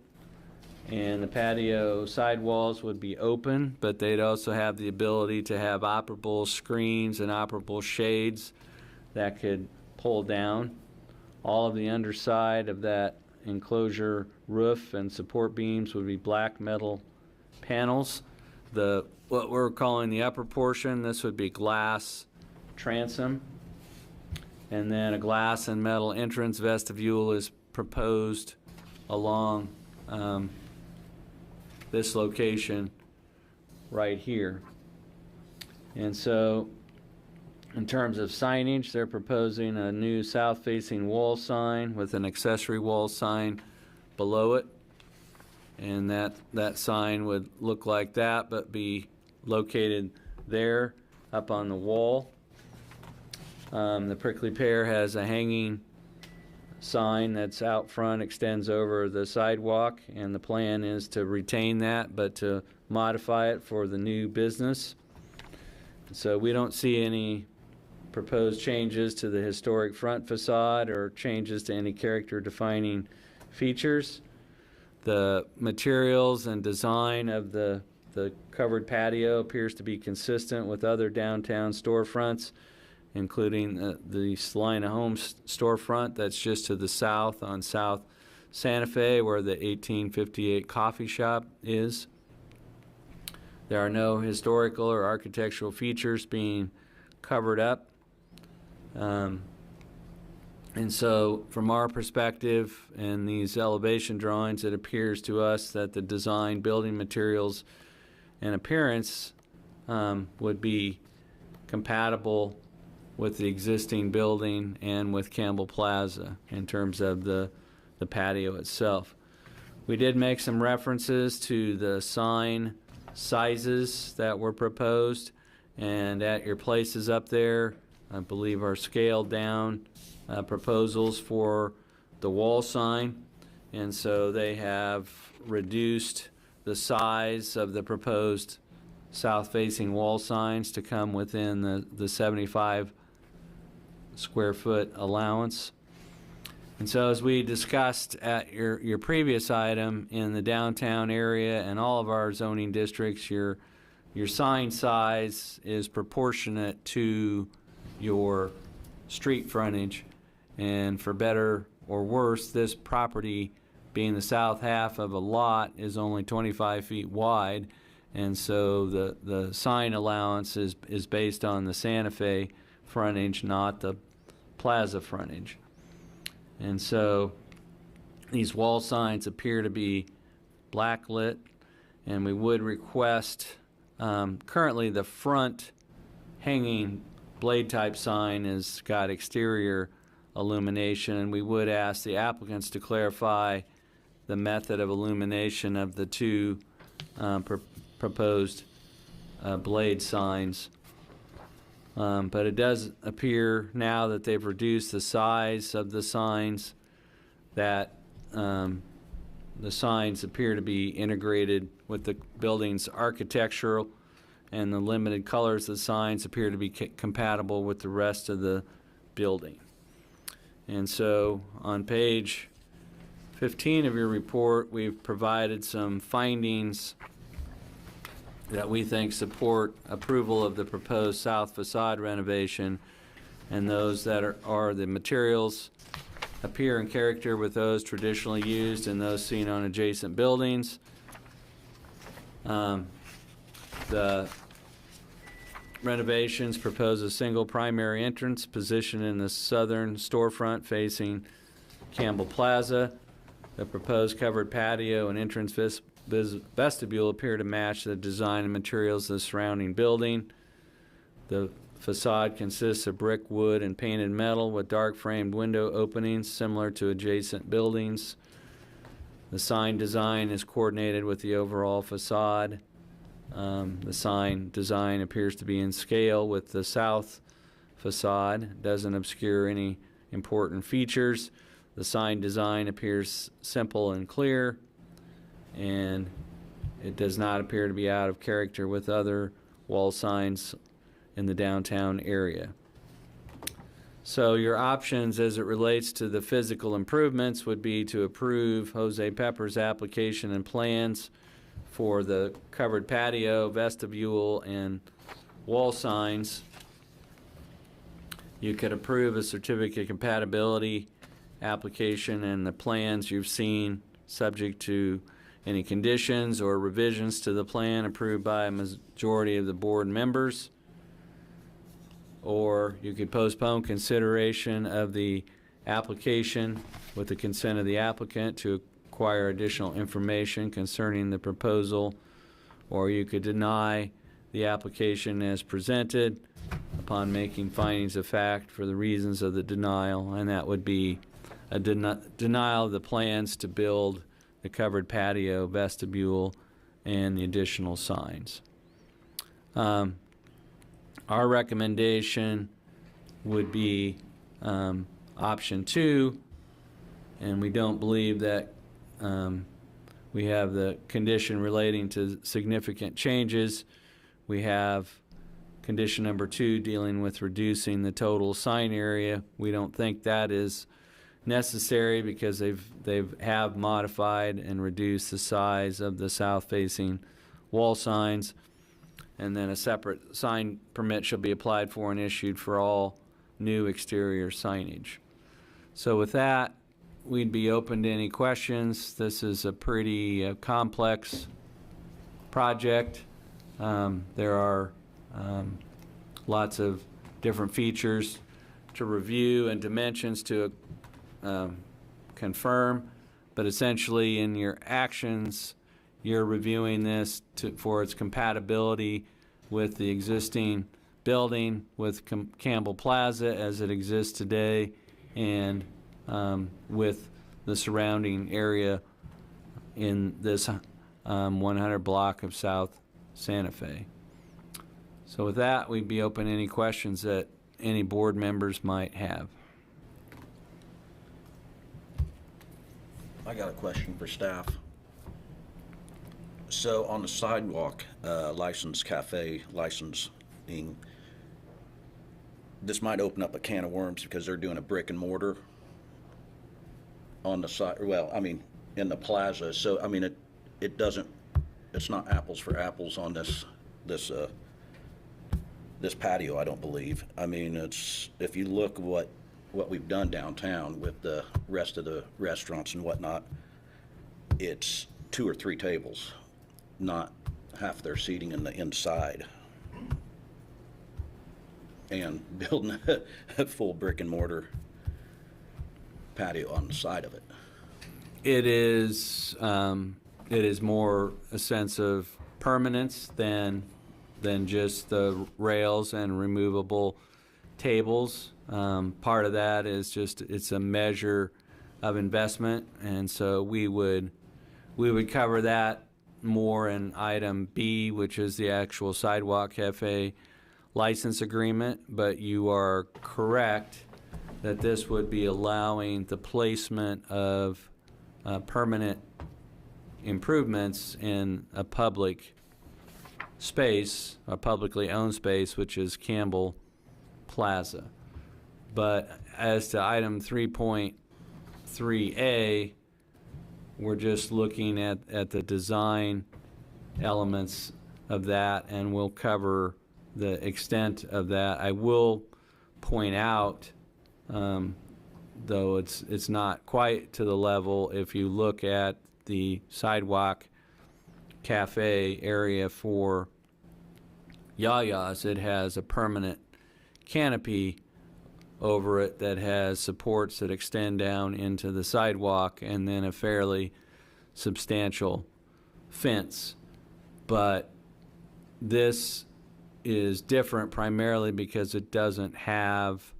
and the patio sidewalls would be open, but they'd also have the ability to have operable screens and operable shades that could pull down. All of the underside of that enclosure roof and support beams would be black metal panels. What we're calling the upper portion, this would be glass transom. And then a glass and metal entrance vestibule is proposed along this location right here. And so in terms of signage, they're proposing a new south-facing wall sign with an accessory wall sign below it. And that sign would look like that, but be located there up on the wall. The Prickly Pear has a hanging sign that's out front, extends over the sidewalk, and the plan is to retain that, but to modify it for the new business. So we don't see any proposed changes to the historic front facade or changes to any character-defining features. The materials and design of the covered patio appears to be consistent with other downtown storefronts, including the Salina Homes storefront that's just to the south on South Santa Fe, where the 1858 coffee shop is. There are no historical or architectural features being covered up. And so from our perspective in these elevation drawings, it appears to us that the design, building materials, and appearance would be compatible with the existing building and with Campbell Plaza in terms of the patio itself. We did make some references to the sign sizes that were proposed, and at your places up there, I believe are scaled down proposals for the wall sign. And so they have reduced the size of the proposed south-facing wall signs to come within the 75 square foot allowance. And so as we discussed at your previous item, in the downtown area and all of our zoning districts, your sign size is proportionate to your street frontage. And for better or worse, this property, being the south half of a lot, is only 25 feet wide. And so the sign allowance is based on the Santa Fe frontage, not the plaza frontage. And so these wall signs appear to be blacklit, and we would request, currently the front hanging blade type sign has got exterior illumination, and we would ask the applicants to clarify the method of illumination of the two proposed blade signs. But it does appear now that they've reduced the size of the signs, that the signs appear to be integrated with the building's architectural, and the limited colors of the signs appear to be compatible with the rest of the building. And so on page 15 of your report, we've provided some findings that we think support approval of the proposed south facade renovation, and those that are the materials appear in character with those traditionally used and those seen on adjacent buildings. The renovations propose a single primary entrance positioned in the southern storefront facing Campbell Plaza. The proposed covered patio and entrance vestibule appear to match the design and materials of the surrounding building. The facade consists of brick, wood, and painted metal with dark framed window openings similar to adjacent buildings. The sign design is coordinated with the overall facade. The sign design appears to be in scale with the south facade. It doesn't obscure any important features. The sign design appears simple and clear, and it does not appear to be out of character with other wall signs in the downtown area. So your options as it relates to the physical improvements would be to approve Jose Pepper's application and plans for the covered patio, vestibule, and wall signs. You could approve a certificate of compatibility application and the plans you've seen, subject to any conditions or revisions to the plan approved by a majority of the board members. Or you could postpone consideration of the application with the consent of the applicant to acquire additional information concerning the proposal, or you could deny the application as presented upon making findings of fact for the reasons of the denial, and that would be a denial of the plans to build the covered patio, vestibule, and the additional signs. Our recommendation would be option 2, and we don't believe that we have the condition relating to significant changes. We have condition number 2 dealing with reducing the total sign area. We don't think that is necessary because they have modified and reduced the size of the south-facing wall signs. And then a separate sign permit shall be applied for and issued for all new exterior signage. So with that, we'd be open to any questions. This is a pretty complex project. There are lots of different features to review and dimensions to confirm, but essentially in your actions, you're reviewing this for its compatibility with the existing building, with Campbell Plaza as it exists today, and with the surrounding area in this 100 block of South Santa Fe. So with that, we'd be open to any questions that any board members might have. I got a question for staff. So on the sidewalk, licensed cafe licensing, this might open up a can of worms because they're doing a brick and mortar on the side, well, I mean, in the plaza. So, I mean, it doesn't, it's not apples for apples on this patio, I don't believe. I mean, it's, if you look what we've done downtown with the rest of the restaurants and whatnot, it's 2 or 3 tables, not half their seating in the inside. And building a full brick and mortar patio on the side of it. It is more a sense of permanence than just the rails and removable tables. Part of that is just it's a measure of investment, and so we would cover that more in item B, which is the actual sidewalk cafe license agreement. But you are correct that this would be allowing the placement of permanent improvements in a public space, a publicly owned space, which is Campbell Plaza. But as to item 3.3A, we're just looking at the design elements of that, and we'll cover the extent of that. I will point out, though it's not quite to the level, if you look at the sidewalk cafe area for Yaya's, it has a permanent canopy over it that has supports that extend down into the sidewalk, and then a fairly substantial fence. But this is different primarily because it doesn't have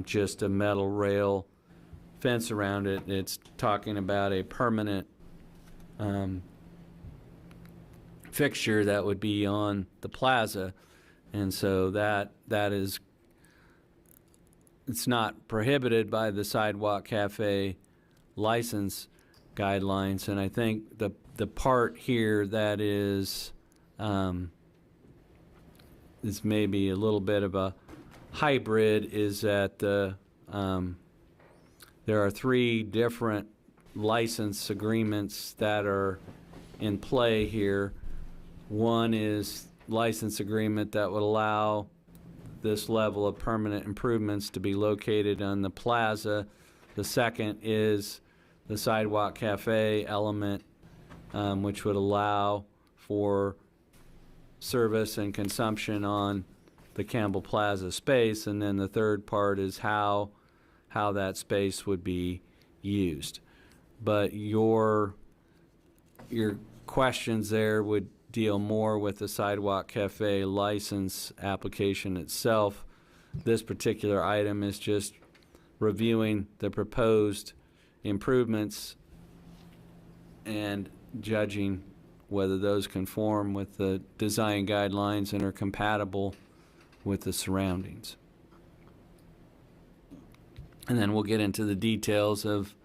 just a metal rail fence around it. It's talking about a permanent fixture that would be on the plaza. And so that is, it's not prohibited by the Sidewalk Cafe license guidelines. And I think the part here that is maybe a little bit of a hybrid is that there are 3 different license agreements that are in play here. One is license agreement that would allow this level of permanent improvements to be located on the plaza. The second is the Sidewalk Cafe element, which would allow for service and consumption on the Campbell Plaza space. And then the third part is how that space would be used. But your questions there would deal more with the Sidewalk Cafe license application itself. This particular item is just reviewing the proposed improvements and judging whether those conform with the design guidelines and are compatible with the surroundings. And then we'll get into the details of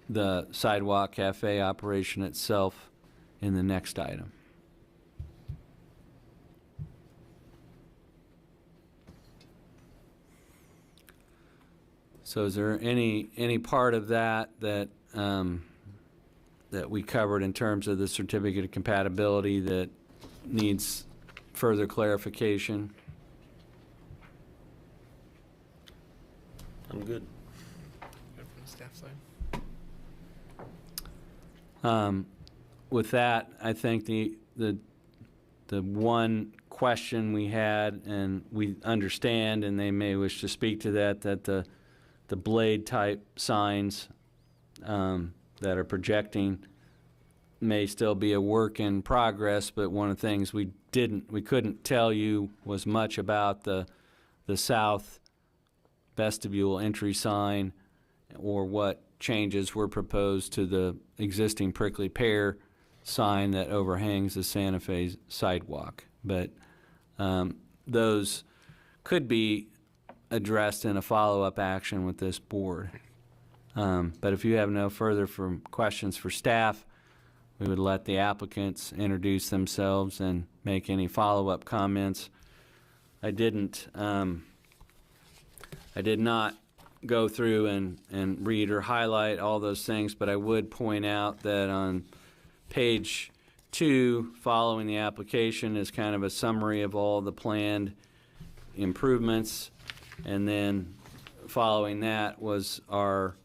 the Sidewalk Cafe operation itself in the next item. So is there any part of that that we covered in terms of the certificate of compatibility that needs further clarification? I'm good. Good from the staff side. With that, I think the one question we had, and we understand, and they may wish to speak to that the blade type signs that are projecting may still be a work in progress, but one of the things we couldn't tell you was much about the south vestibule entry sign or what changes were proposed to the existing prickly pear sign that overhangs the Santa Fe sidewalk. But those could be addressed in a follow-up action with this board. But if you have no further questions for staff, we would let the applicants introduce themselves and make any follow-up comments. I did not go through and read or highlight all those things, but I would point out that on page 2, following the application, is kind of a summary of all the planned improvements. And then following that was our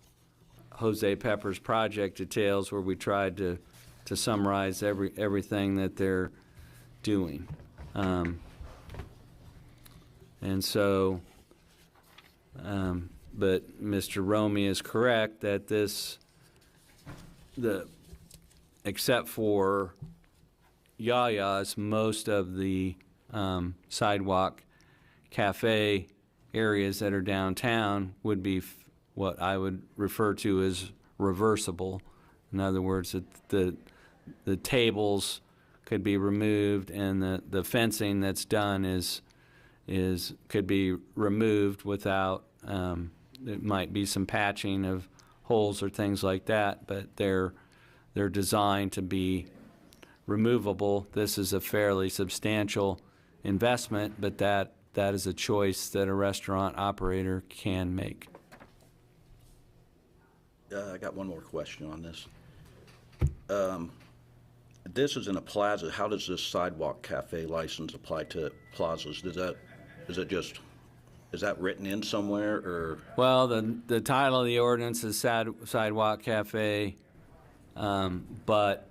Jose Peppers project details, where we tried to summarize everything that they're doing. And so, but Mr. Romy is correct that except for Yaya's, most of the sidewalk cafe areas that are downtown would be what I would refer to as reversible. In other words, the tables could be removed, and the fencing that's done could be removed without. It might be some patching of holes or things like that, but they're designed to be removable. This is a fairly substantial investment, but that is a choice that a restaurant operator can make. I got one more question on this. This is in a plaza. How does this sidewalk cafe license apply to plazas? Is that written in somewhere, or? Well, the title of the ordinance is sidewalk cafe, but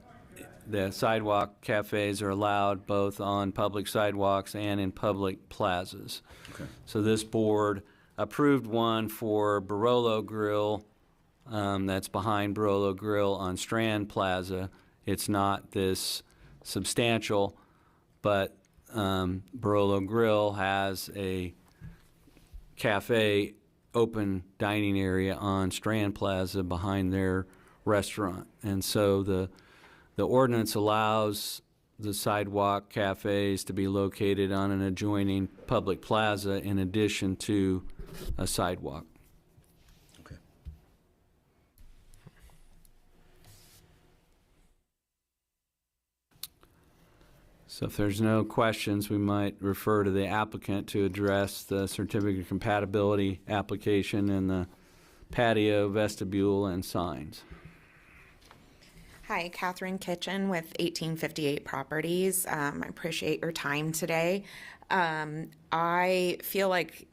the sidewalk cafes are allowed both on public sidewalks and in public plazas. Okay. So this board approved one for Barolo Grill, that's behind Barolo Grill on Strand Plaza, It's not this substantial, but Barolo Grill has a cafe open dining area on Strand Plaza behind their restaurant. And so the ordinance allows the sidewalk cafes to be located on an adjoining public plaza in addition to a sidewalk. Okay. So if there's no questions, we might refer to the applicant to address the certificate of compatibility application and the patio, vestibule, and signs. Hi, Catherine Kitchen with 1858 Properties. I appreciate your time today. I feel like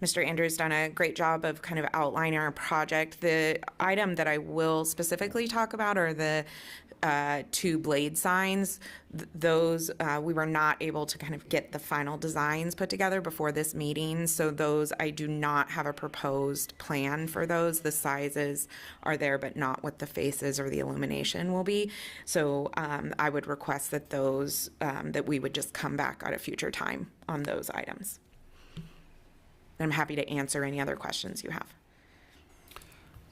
Mr. Andrews done a great job of kind of outlining our project. The item that I will specifically talk about are the 2 blade signs. Those, we were not able to kind of get the final designs put together before this meeting, so those, I do not have a proposed plan for those. The sizes are there, but not what the faces or the illumination will be. So I would request that those, that we would just come back at a future time on those items. And I'm happy to answer any other questions you have.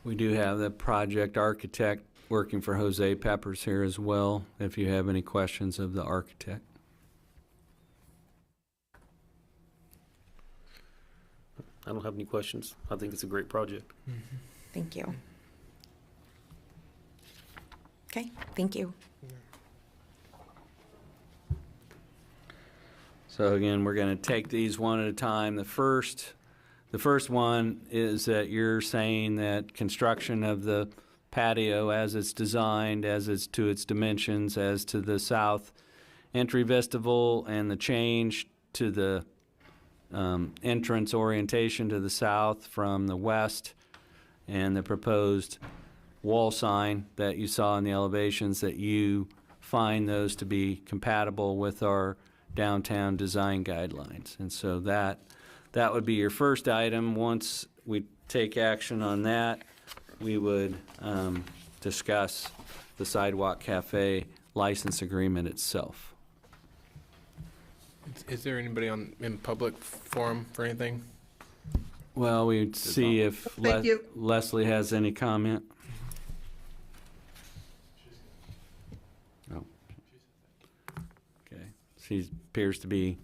We do have the project architect working for Jose Peppers here as well, if you have any questions of the architect. I don't have any questions. I think it's a great project. Thank you. Okay, thank you. So again, we're going to take these one at a time. The first one is that you're saying that construction of the patio as it's designed, as it's to its dimensions, as to the south entry vestibule, and the change to the entrance orientation to the south from the west, and the proposed wall sign that you saw in the elevations, that you find those to be compatible with our downtown design guidelines. And so that would be your first item. Once we take action on that, we would discuss the Sidewalk Cafe license agreement itself. Is there anybody in public forum for anything? Well, we'd see if Thank you. Leslie has any comment. Oh. Okay. She appears to be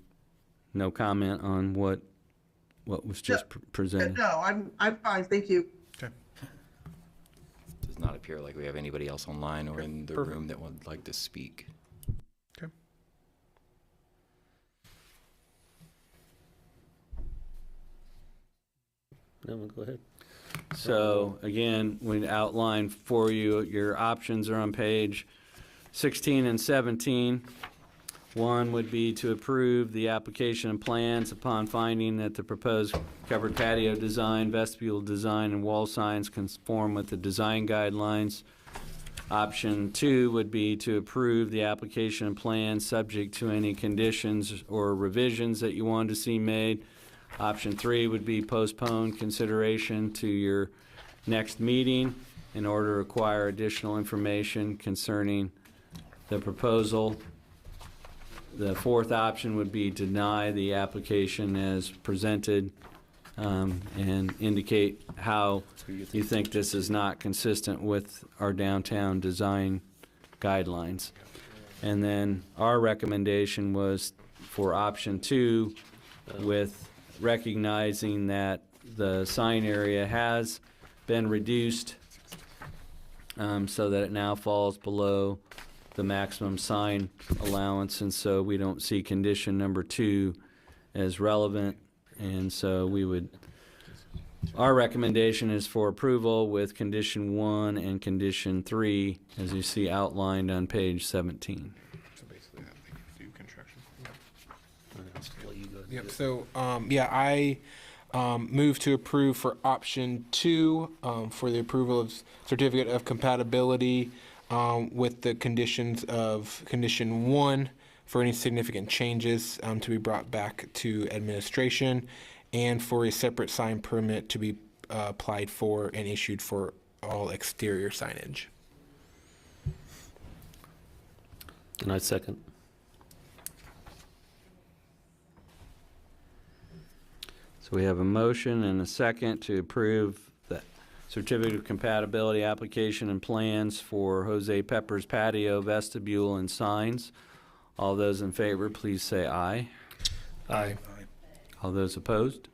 no comment on what was just presented. No, I'm fine, thank you. Does not appear like we have anybody else online or in the room that would like to speak. Okay. No, go ahead. So again, we outlined for you, your options are on page 16 and 17. One would be to approve the application and plans upon finding that the proposed covered patio design, vestibule design, and wall signs conform with the design guidelines. Option 2 would be to approve the application and plans subject to any conditions or revisions that you wanted to see made. Option 3 would be postpone consideration to your next meeting in order to acquire additional information concerning the proposal. The fourth option would be deny the application as presented and indicate how you think this is not consistent with our downtown design guidelines. And then our recommendation was for option 2, with recognizing that the sign area has been reduced so that it now falls below the maximum sign allowance, and so we don't see condition number 2 as relevant. And so our recommendation is for approval with condition 1 and condition 3, as you see outlined on page 17. So basically, that they could do construction. Let you go ahead and Yep. do it. So, I move to approve for option 2 for the approval of certificate of compatibility with the conditions of condition 1 for any significant changes to be brought back to administration, and for a separate sign permit to be applied for and issued for all exterior signage. And I second. So we have a motion and a second to approve the certificate of compatibility application and plans for Jose Pepper's patio, vestibule, and signs. All those in favor, please say aye. Aye. All those opposed?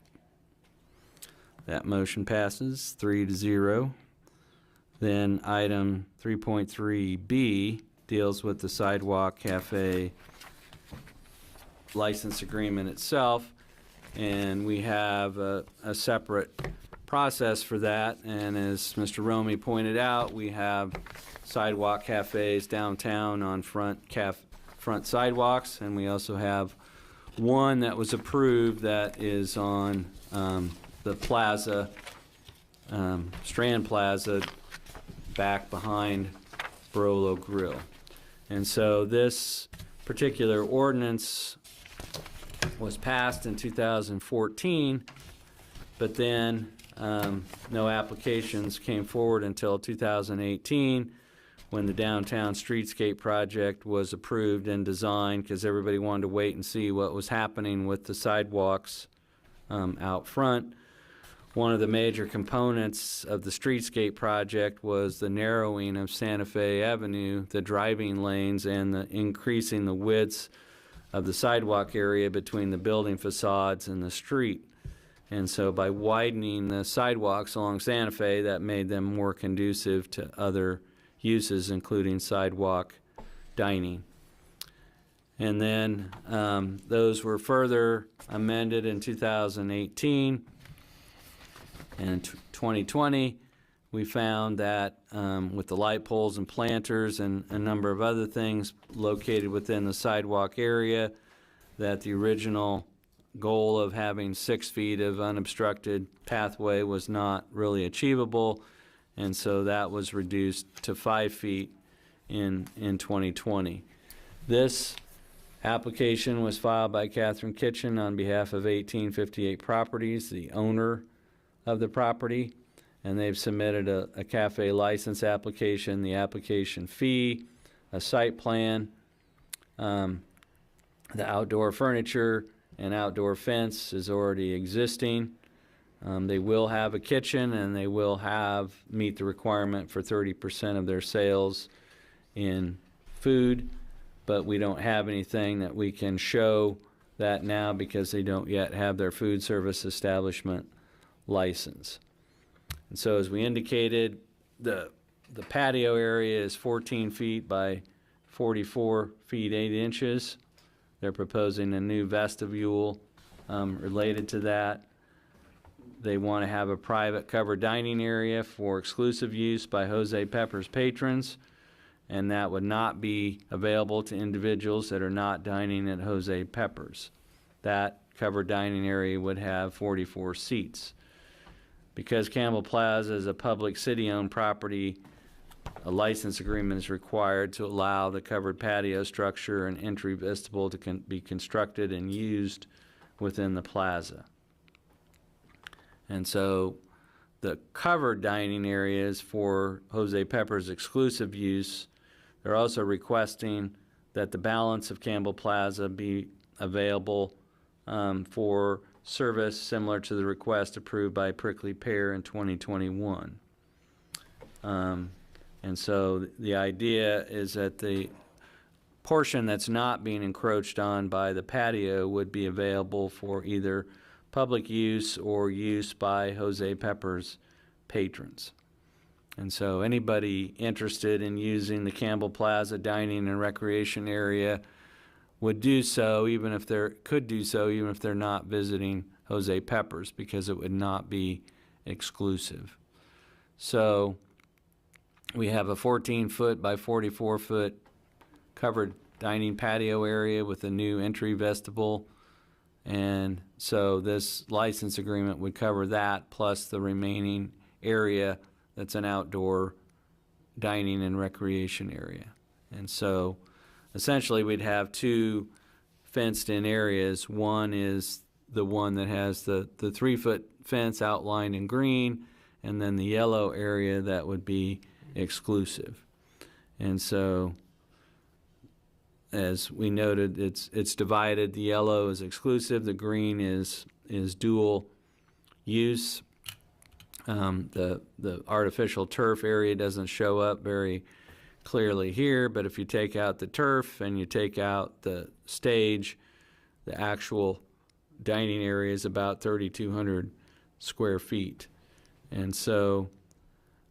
That motion passes 3-0. Then item 3.3B deals with the sidewalk cafe license agreement itself. And we have a separate process for that. And as Mr. Romy pointed out, we have sidewalk cafes downtown on front sidewalks. And we also have one that was approved that is on the plaza, Strand Plaza, back behind Barolo Grill. And so this particular ordinance was passed in 2014, but then no applications came forward until 2018 when the downtown streetscape project was approved and designed, because everybody wanted to wait and see what was happening with the sidewalks out front. One of the major components of the streetscape project was the narrowing of Santa Fe Avenue, the driving lanes, and the increasing the widths of the sidewalk area between the building facades and the street. And so by widening the sidewalks along Santa Fe, that made them more conducive to other uses, including sidewalk dining. And then those were further amended in 2018. And in 2020, we found that with the light poles and planters and a number of other things located within the sidewalk area, that the original goal of having 6 feet of unobstructed pathway was not really achievable. And so that was reduced to 5 feet in 2020. This application was filed by Catherine Kitchen on behalf of 1858 Properties, the owner of the property, and they've submitted a cafe license application, the application fee, a site plan, the outdoor furniture and outdoor fence is already existing. They will have a kitchen, and they will meet the requirement for 30% of their sales in food, but we don't have anything that we can show that now because they don't yet have their food service establishment license. And so as we indicated, the patio area is 14 feet by 44 feet 8 inches. They're proposing a new vestibule related to that. They want to have a private covered dining area for exclusive use by Jose Pepper's patrons, and that would not be available to individuals that are not dining at Jose Pepper's. That covered dining area would have 44 seats. Because Campbell Plaza is a public city-owned property, a license agreement is required to allow the covered patio structure and entry vestibule to be constructed and used within the plaza. And so the covered dining areas for Jose Pepper's exclusive use, they're also requesting that the balance of Campbell Plaza be available for service similar to the request approved by Prickly Pear in 2021. And so the idea is that the portion that's not being encroached on by the patio would be available for either public use or use by Jose Pepper's patrons. And so anybody interested in using the Campbell Plaza dining and recreation area would do so, even if they're not visiting Jose Pepper's, because it would not be exclusive. So we have a 14-foot by 44-foot covered dining patio area with a new entry vestibule. And so this license agreement would cover that plus the remaining area that's an outdoor dining and recreation area. And so essentially we'd have 2 fenced-in areas. One is the one that has the 3-foot fence outlined in green, and then the yellow area that would be exclusive. And so as we noted, it's divided. The yellow is exclusive. The green is dual use. The artificial turf area doesn't show up very clearly here, but if you take out the turf and you take out the stage, the actual dining area is about 3,200 square feet. And so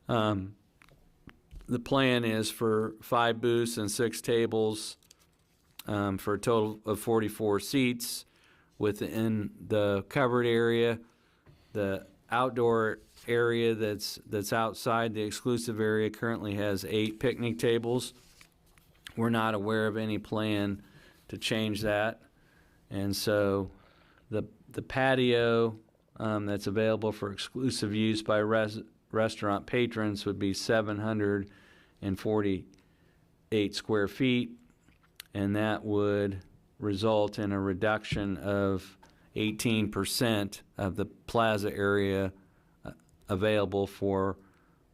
the plan is for 5 booths and 6 tables for a total of 44 seats within the covered area. The outdoor area that's outside the exclusive area currently has 8 picnic tables. We're not aware of any plan to change that. And so the patio that's available for exclusive use by restaurant patrons would be 748 square feet, and that would result in a reduction of 18% of the plaza area available for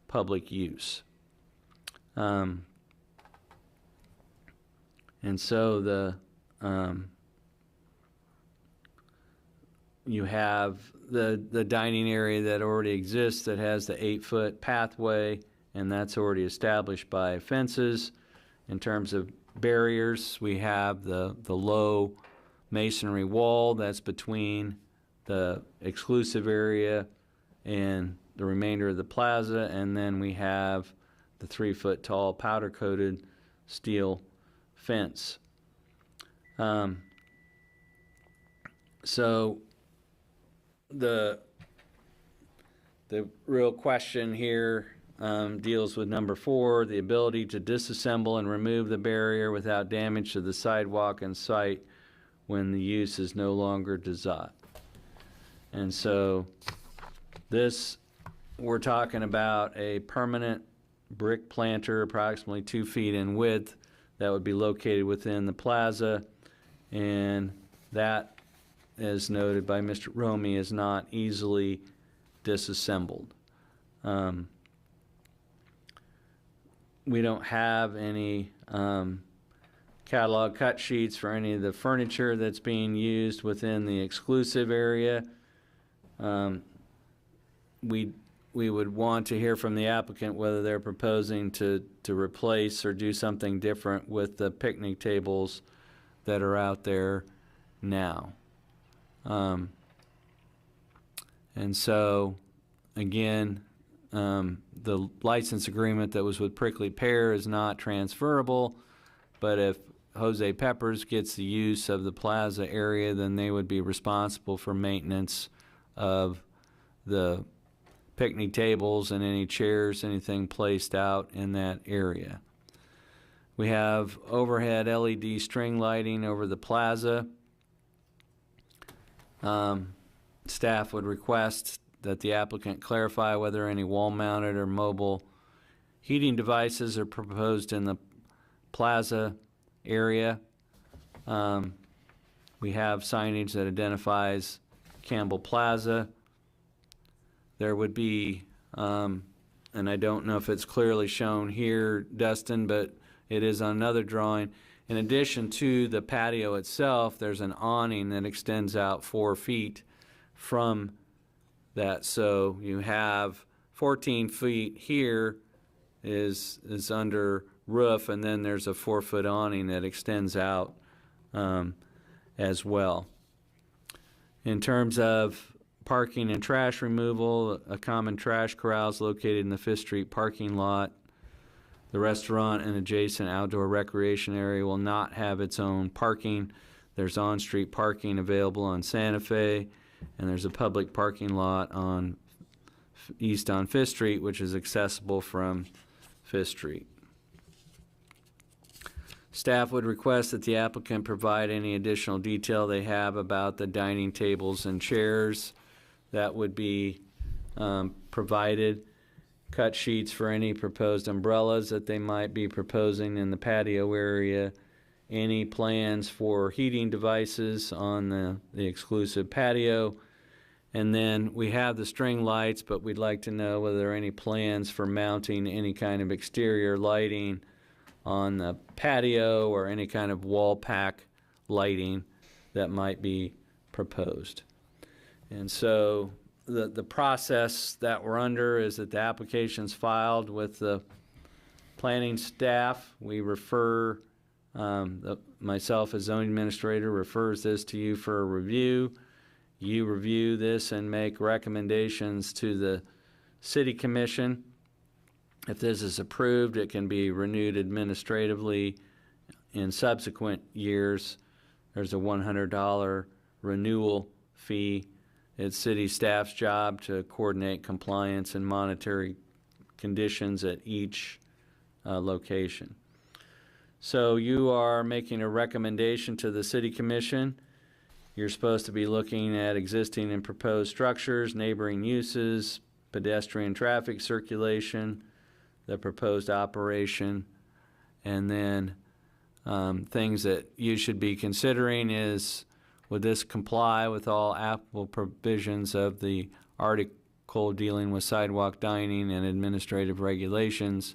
public use. And so you have the dining area that already exists that has the 8-foot pathway, and that's already established by fences. In terms of barriers, we have the low masonry wall that's between the exclusive area and the remainder of the plaza, and then we have the 3-foot tall powder-coated steel fence. So the real question here deals with number 4, the ability to disassemble and remove the barrier without damage to the sidewalk and site when the use is no longer desired. And so this, we're talking about a permanent brick planter approximately 2 feet in width that would be located within the plaza, and that, as noted by Mr. Romy, is not easily disassembled. We don't have any catalog cut sheets for any of the furniture that's being used within the exclusive area. We would want to hear from the applicant whether they're proposing to replace or do something different with the picnic tables that are out there now. And so, again, the license agreement that was with Prickly Pear is not transferable, but if Jose Peppers gets the use of the plaza area, then they would be responsible for maintenance of the picnic tables and any chairs, anything placed out in that area. We have overhead LED string lighting over the plaza. Staff would request that the applicant clarify whether any wall-mounted or mobile heating devices are proposed in the plaza area. We have signage that identifies Campbell Plaza. There would be, and I don't know if it's clearly shown here, Dustin, but it is on another drawing. In addition to the patio itself, there's an awning that extends out 4 feet from that. So you have 14 feet here is under roof, and then there's a 4-foot awning that extends out as well. In terms of parking and trash removal, a common trash corral is located in the 5th Street parking lot. The restaurant and adjacent outdoor recreation area will not have its own parking. There's on-street parking available on Santa Fe, and there's a public parking lot on east on 5th Street, which is accessible from 5th Street. Staff would request that the applicant provide any additional detail they have about the dining tables and chairs that would be provided. Cut sheets for any proposed umbrellas that they might be proposing in the patio area. Any plans for heating devices on the exclusive patio. And then we have the string lights, but we'd like to know whether there are any plans for mounting any kind of exterior lighting on the patio or any kind of wall pack lighting that might be proposed. And so the process that we're under is that the application's filed with the planning staff. We refer, myself as zoning administrator refers this to you for a review. You review this and make recommendations to the city commission. If this is approved, it can be renewed administratively in subsequent years. There's a $100 renewal fee. It's city staff's job to coordinate compliance and monetary conditions at each location. So you are making a recommendation to the city commission. You're supposed to be looking at existing and proposed structures, neighboring uses, pedestrian traffic circulation, the proposed operation, and then things that you should be considering is, would this comply with all applicable provisions of the article dealing with sidewalk dining and administrative regulations?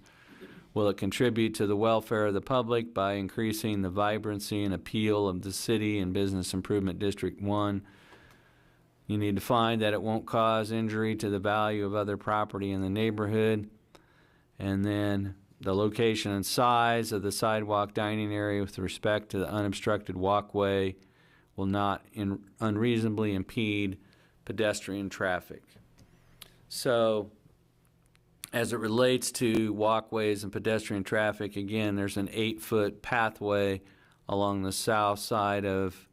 Will it contribute to the welfare of the public by increasing the vibrancy and appeal of the city and Business Improvement District 1? You need to find that it won't cause injury to the value of other property in the neighborhood. And then the location and size of the sidewalk dining area with respect to the unobstructed walkway will not unreasonably impede pedestrian traffic. So, as it relates to walkways and pedestrian traffic, again, there's an 8-foot pathway along the south side of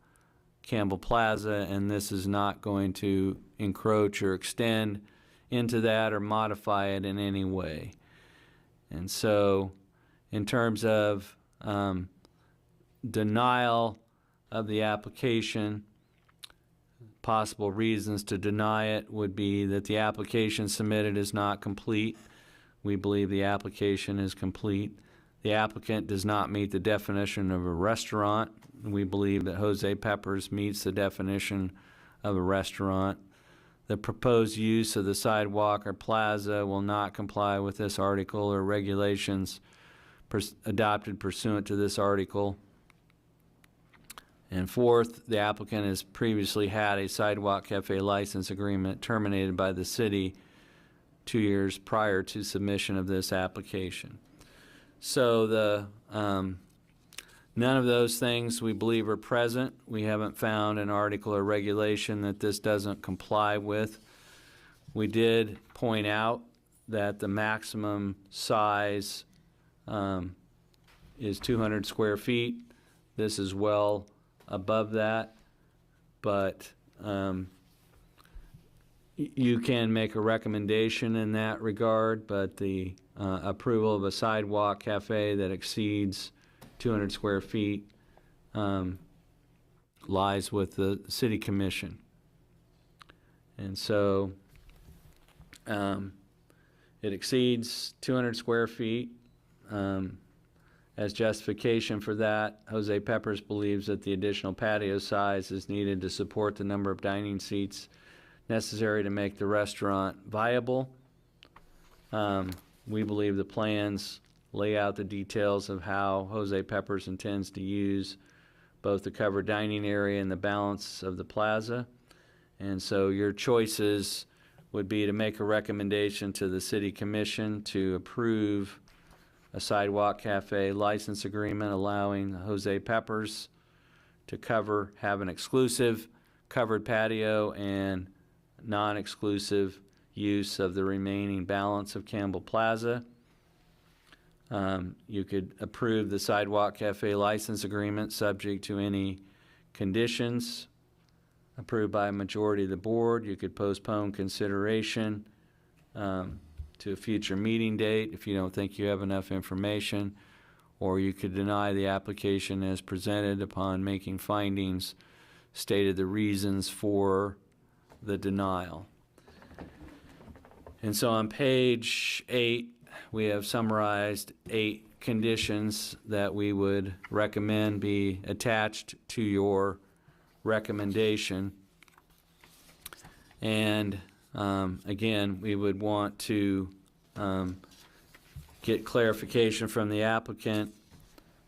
Campbell Plaza, and this is not going to encroach or extend into that or modify it in any way. And so, in terms of denial of the application, possible reasons to deny it would be that the application submitted is not complete. We believe the application is complete. The applicant does not meet the definition of a restaurant. We believe that Jose Peppers meets the definition of a restaurant. The proposed use of the sidewalk or plaza will not comply with this article or regulations adopted pursuant to this article. And fourth, the applicant has previously had a sidewalk cafe license agreement terminated by the city 2 years prior to submission of this application. So the none of those things we believe are present. We haven't found an article or regulation that this doesn't comply with. We did point out that the maximum size is 200 square feet. This is well above that, but you can make a recommendation in that regard, but the approval of a sidewalk cafe that exceeds 200 square feet lies with the city commission. And so it exceeds 200 square feet. As justification for that, Jose Peppers believes that the additional patio size is needed to support the number of dining seats necessary to make the restaurant viable. We believe the plans lay out the details of how Jose Peppers intends to use both the covered dining area and the balance of the plaza. And so your choices would be to make a recommendation to the city commission to approve a sidewalk cafe license agreement allowing Jose Peppers to have an exclusive covered patio and non-exclusive use of the remaining balance of Campbell Plaza. You could approve the sidewalk cafe license agreement subject to any conditions approved by a majority of the board. You could postpone consideration to a future meeting date if you don't think you have enough information, or you could deny the application as presented upon making findings stated the reasons for the denial. And so on page 8, we have summarized 8 conditions that we would recommend be attached to your recommendation. And again, we would want to get clarification from the applicant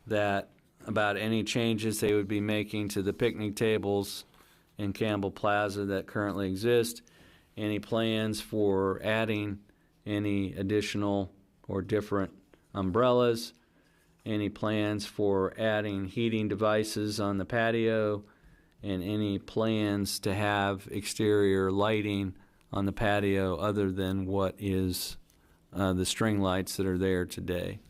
that about any changes they would be making to the picnic tables in Campbell Plaza that currently exist, any plans for adding any additional or different umbrellas, any plans for adding heating devices on the patio, and any plans to have exterior lighting on the patio other than what is the string lights that are there today.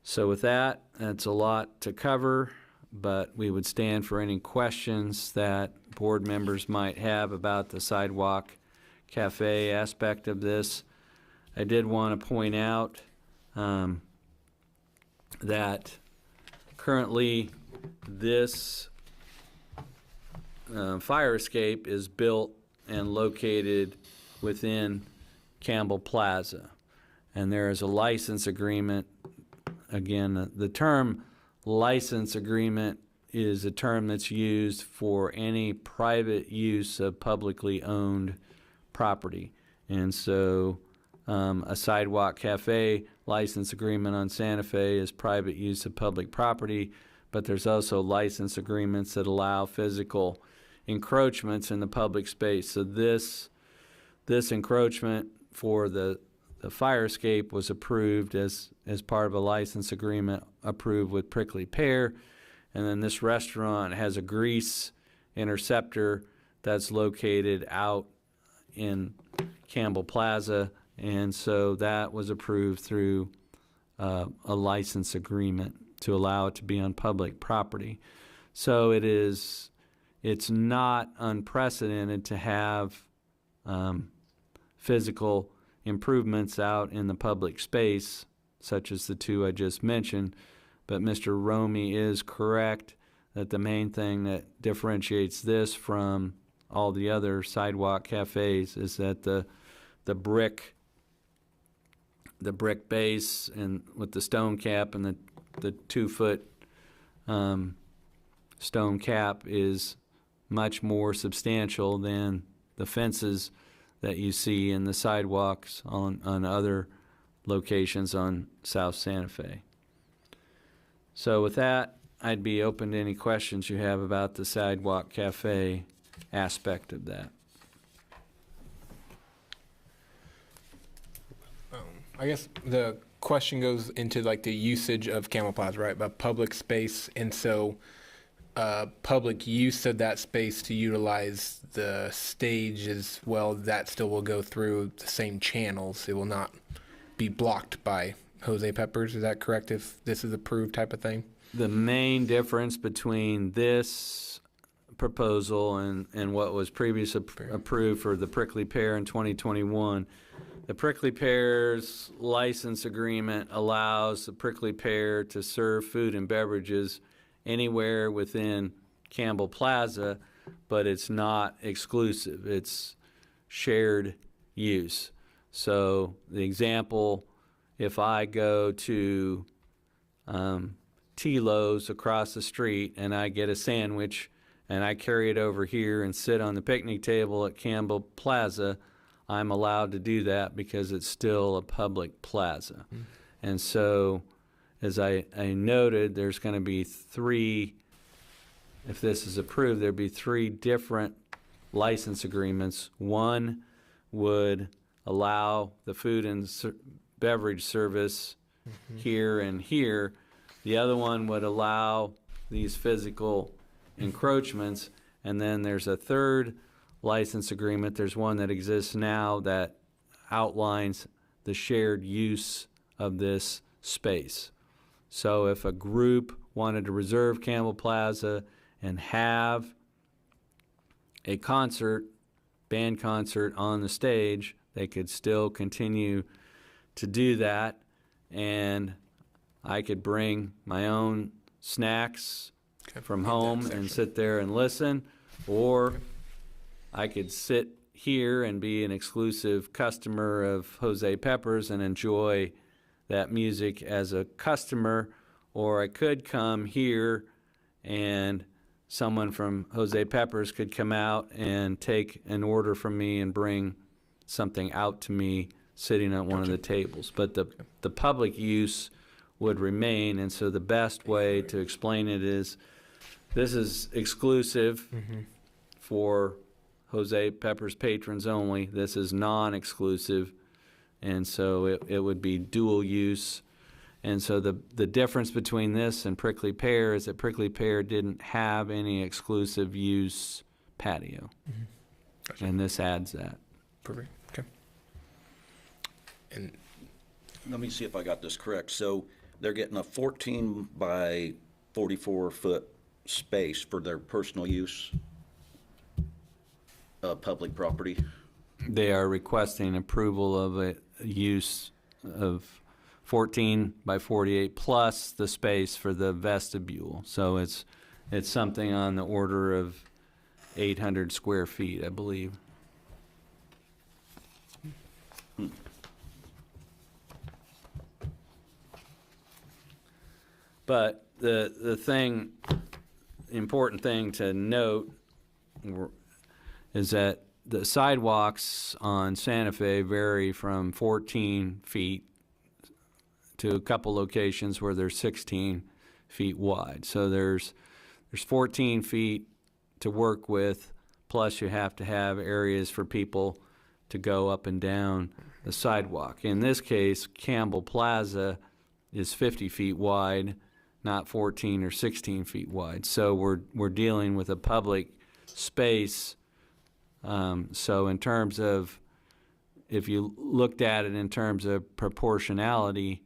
So with that, that's a lot to cover, but we would stand for any questions that board members might have about the sidewalk cafe aspect of this. I did want to point out that currently this fire escape is built and located within Campbell Plaza. And there is a license agreement. Again, the term license agreement is a term that's used for any private use of publicly owned property. And so a sidewalk cafe license agreement on Santa Fe is private use of public property, but there's also license agreements that allow physical encroachments in the public space. So this encroachment for the fire escape was approved as part of a license agreement approved with Prickly Pear. And then this restaurant has a grease interceptor that's located out in Campbell Plaza. And so that was approved through a license agreement to allow it to be on public property. So it's not unprecedented to have physical improvements out in the public space, such as the two I just mentioned. But Mr. Romey is correct that the main thing that differentiates this from all the other sidewalk cafes is that the brick base and with the stone cap and the 2-foot stone cap is much more substantial than the fences that you see in the sidewalks on other locations on South Santa Fe. So with that, I'd be open to any questions you have about the sidewalk cafe aspect of that. I guess the question goes into like the usage of Campbell Plaza, right? About public space, and so public use of that space to utilize the stage as well, that still will go through the same channels. It will not be blocked by Jose Peppers. Is that correct, if this is approved type of thing? The main difference between this proposal and what was previously approved for the Prickly Pear in 2021, the Prickly Pear's license agreement allows the Prickly Pear to serve food and beverages anywhere within Campbell Plaza, but it's not exclusive. It's shared use. So the example, if I go to Tilo's across the street and I get a sandwich and I carry it over here and sit on the picnic table at Campbell Plaza, I'm allowed to do that because it's still a public plaza. Mm. And so, as I noted, there's going to be three, if this is approved, there'd be three different license agreements. One would allow the food and beverage service here and here. The other one would allow these physical encroachments. And then there's a third license agreement. There's one that exists now that outlines the shared use of this space. So if a group wanted to reserve Campbell Plaza and have a band concert on the stage, they could still continue to do that, and I could bring my own snacks from home and sit there and listen, or I could sit here and be an exclusive customer of Jose Peppers and enjoy that music as a customer, or I could come here and someone from Jose Peppers could come out and take an order from me and bring something out to me sitting at one of the tables. But the public use would remain. And so the best way to explain it is, this is exclusive for Jose Pepper's patrons only. This is non-exclusive, and so it would be dual use. And so the difference between this and Prickly Pear is that Prickly Pear didn't have any exclusive use patio. Gotcha. And this adds that. Perfect. Okay. And Let me see if I got this correct. So they're getting a 14 by 44 foot space for their personal use of public property. They are requesting approval of a use of 14 by 48 plus the space for the vestibule. So it's something on the order of 800 square feet, I believe. But the important thing to note is that the sidewalks on Santa Fe vary from 14 feet to a couple locations where they're 16 feet wide. So there's 14 feet to work with, plus you have to have areas for people to go up and down the sidewalk. In this case, Campbell Plaza is 50 feet wide, not 14 or 16 feet wide. So we're dealing with a public space. So in terms of, if you looked at it in terms of proportionality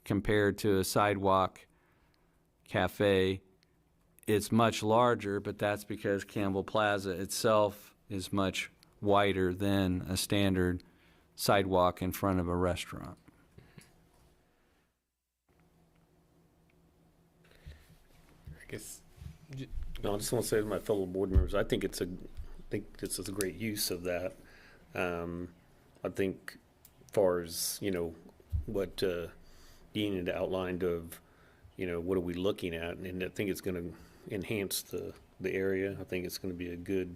compared to a sidewalk cafe, it's much larger, but that's because Campbell Plaza itself is much wider than a standard sidewalk in front of a restaurant. I guess No, I just want to say to my fellow board members, I think this is a great use of that. I think as far as, what Dean had outlined of, what are we looking at? And I think it's going to enhance the area. I think it's going to be a good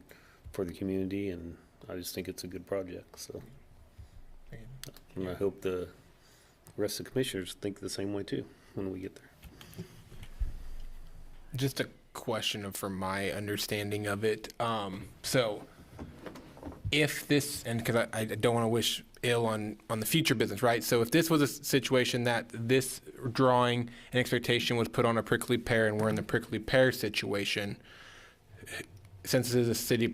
for the community, and I just think it's a good project. So, and I hope the rest of the commissioners think the same way too when we get there. just a question from my understanding of it. So if this, and because I don't want to wish ill on the future business, right? So if this was a situation that this drawing and expectation was put on a prickly pear and we're in the prickly pear situation, since this is a city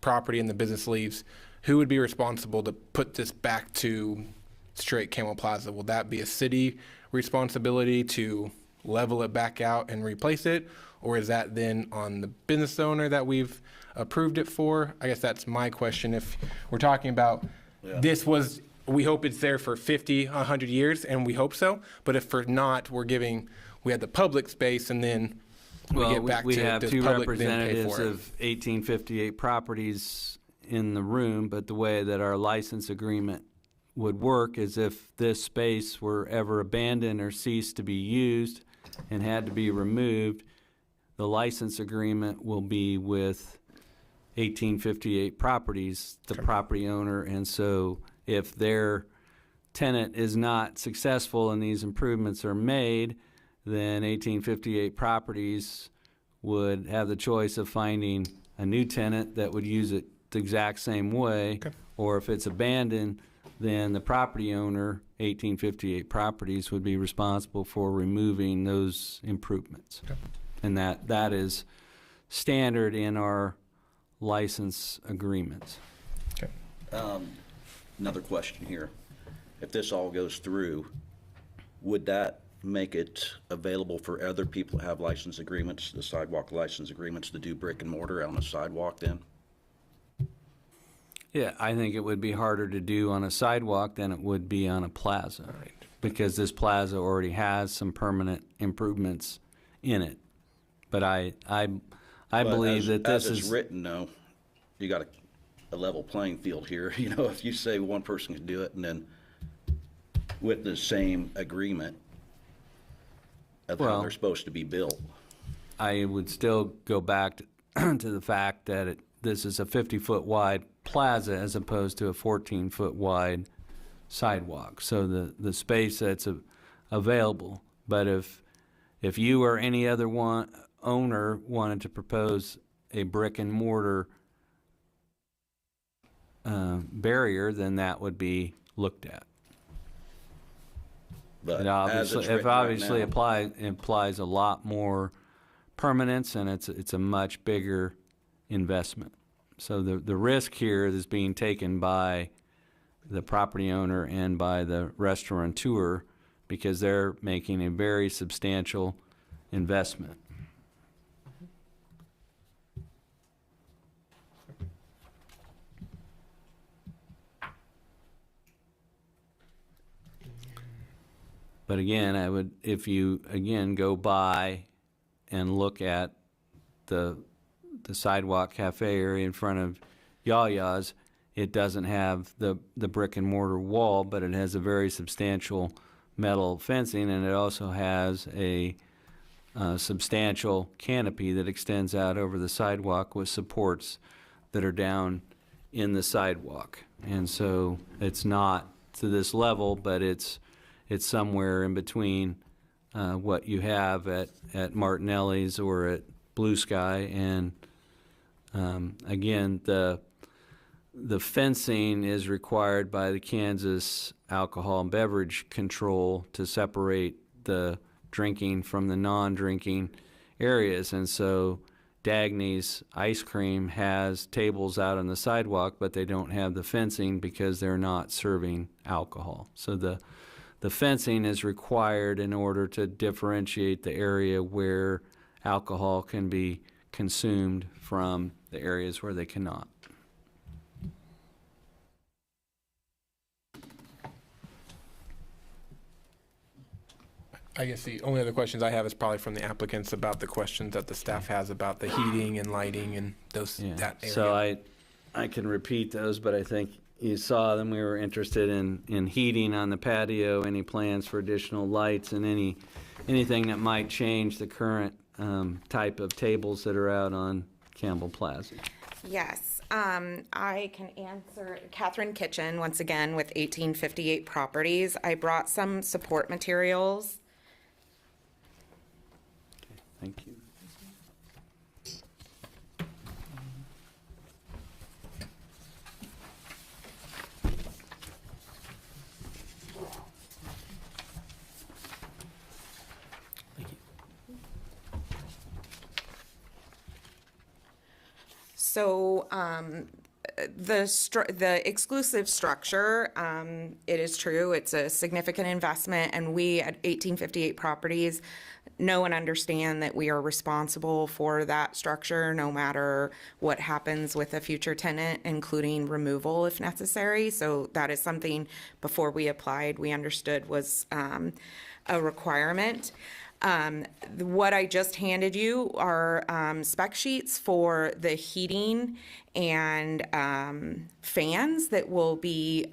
property and the business leaves, who would be responsible to put this back to straight Camel Plaza? Will that be a city responsibility to level it back out and replace it? Or is that then on the business owner that we've approved it for? I guess that's my question. If we're talking about this was, we hope it's there for 50, 100 years, and we hope so. But if for not, we had the public space, and then we get back we to have does two public then pay representatives for it? of 1858 properties in the room, but the way that our license agreement would work is if this space were ever abandoned or ceased to be used and had to be removed, the license agreement will be with 1858 Properties, the property owner, and so if their tenant is not successful and these improvements are made, then 1858 Properties would have the choice of finding a new tenant that would use it the exact same way, or if it's abandoned, then the property owner, 1858 Properties, would be responsible for removing those improvements. And that is standard in our license agreements. Another question here. If this all goes through, would that make it available for other people to have license agreements, the sidewalk license agreements, to do brick and mortar on a sidewalk then? Yeah, I think it would be harder to do on a sidewalk than it would be on a plaza, because this plaza already has some permanent improvements in it. But I believe that this as it's is written, though, you got a level playing field here. You know, if you say one person can do it, and then with the same agreement of how Well, they're supposed to be built. I would still go back to the fact that this is a 50-foot wide plaza as opposed to a 14-foot wide sidewalk. So the space that's available But if you or any other owner wanted to propose a brick and mortar barrier, then that would be looked at. But It as it's obviously, written right now, implies a lot more permanence, and it's a much bigger investment. So the risk here is being taken by the property owner and by the restaurateur because they're making a very substantial investment. But again, if you again go by and look at the sidewalk cafe area in front of Yaya's, it doesn't have the brick and mortar wall, but it has a very substantial metal fencing, and it also has a substantial canopy that extends out over the sidewalk with supports that are down in the sidewalk. And so it's not to this level, but it's somewhere in between what you have at Martinelli's or at Blue Sky. And again, the fencing is required by the Kansas Alcohol and Beverage Control to separate the drinking from the non-drinking areas. And so Dagny's Ice Cream has tables out on the sidewalk, but they don't have the fencing because they're not serving alcohol. So the fencing is required in order to differentiate the area where alcohol can be consumed from the areas where they cannot. I guess the only other questions I have is probably from the applicants about the questions that the staff has about the heating and lighting and that area. So I can repeat those, but I think you saw them. We were interested in heating on the patio, any plans for additional lights, and anything that might change the current type of tables that are out on Campbell Plaza. Yes, I can answer. Catherine Kitchen, once again, with 1858 Properties. I brought some support materials. Thank you. So the exclusive structure, it is true, it's a significant investment, and we at 1858 Properties know and understand that we are responsible for that structure no matter what happens with a future tenant, including removal if necessary. So that is something before we applied we understood was a requirement. What I just handed you are spec sheets for the heating and fans that will be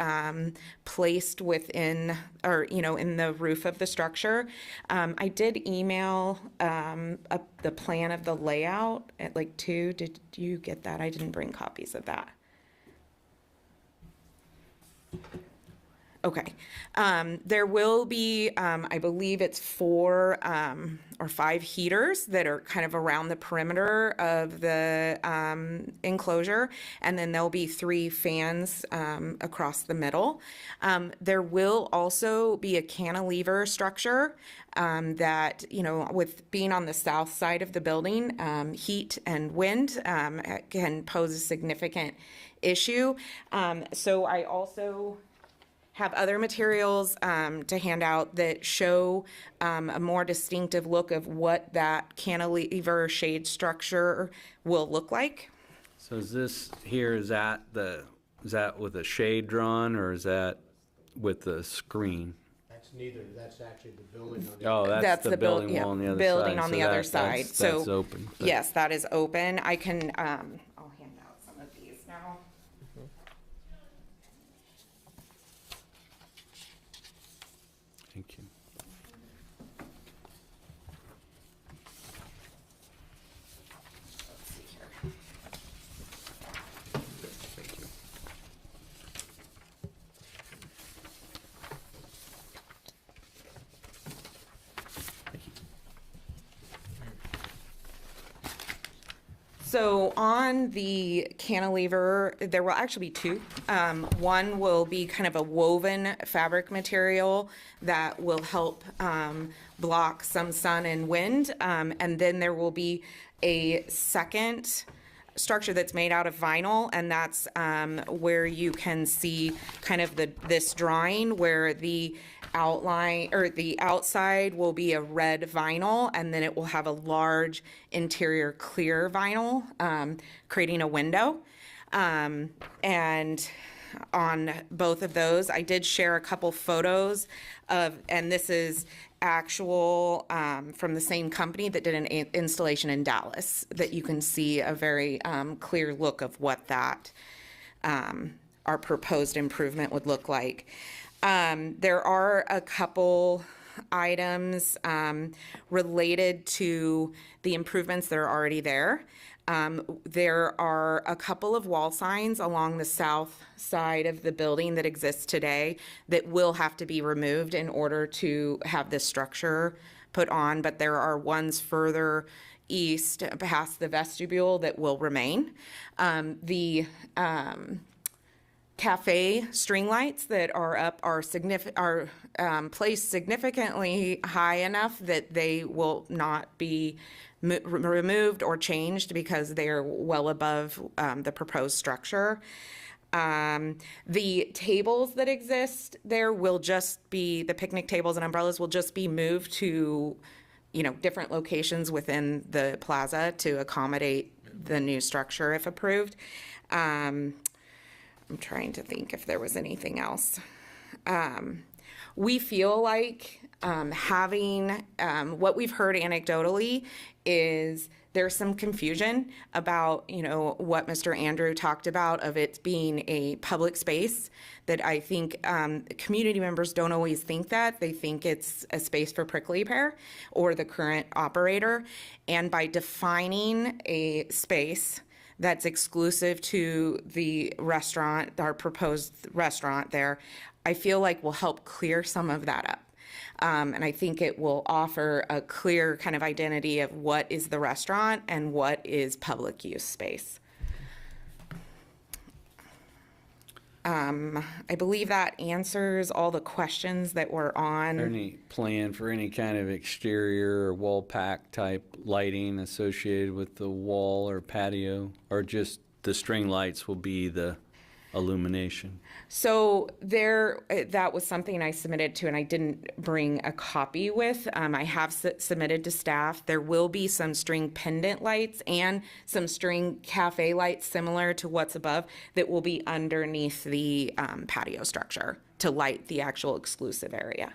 placed within or in the roof of the structure. I did email the plan of the layout at like 2. Did you get that? I didn't bring copies of that. Okay. There will be, I believe it's 4 or 5 heaters that are kind of around the perimeter of the enclosure, and then there'll be 3 fans across the middle. There will also be a cantilever structure that, with being on the south side of the building, heat and wind can pose a significant issue. So I also have other materials to hand out that show a more distinctive look of what that cantilever shade structure will look like. So is this here, is that with a shade drawn, or is that with the screen? That's neither. That's actually the building on the Oh, that's the building wall on the other side. Building on So the other side. So that's open. yes, that is open. I can, I'll hand out some of these now. Thank you. Let's see here. So on the cantilever, there will actually be two. One will be kind of a woven fabric material that will help block some sun and wind. And then there will be a second structure that's made out of vinyl, and that's where you can see kind of this drawing where the outline or the outside will be a red vinyl, and then it will have a large interior clear vinyl, creating a window. And on both of those, I did share a couple photos of, and this is actual from the same company that did an installation in Dallas, that you can see a very clear look of what that our proposed improvement would look like. There are a couple items related to the improvements that are already there. There are a couple of wall signs along the south side of the building that exists today that will have to be removed in order to have this structure put on, but there are ones further east past the vestibule that will remain. The cafe string lights that are up are placed significantly high enough that they will not be removed or changed because they are well above the proposed structure. The tables that exist there will just be, the picnic tables and umbrellas will just be moved to, different locations within the plaza to accommodate the new structure if approved. I'm trying to think if there was anything else. We feel like having, what we've heard anecdotally is there's some confusion about, what Mr. Andrew talked about of it being a public space, that I think community members don't always think that. They think it's a space for Prickly Pear or the current operator. And by defining a space that's exclusive to the restaurant, our proposed restaurant there, I feel like will help clear some of that up. And I think it will offer a clear kind of identity of what is the restaurant and what is public use space. I believe that answers all the questions that were on. Any plan for any kind of exterior or wall pack type lighting associated with the wall or patio, or just the string lights will be the illumination? So there, that was something I submitted to, and I didn't bring a copy with. I have submitted to staff. There will be some string pendant lights and some string cafe lights similar to what's above that will be underneath the patio structure to light the actual exclusive area.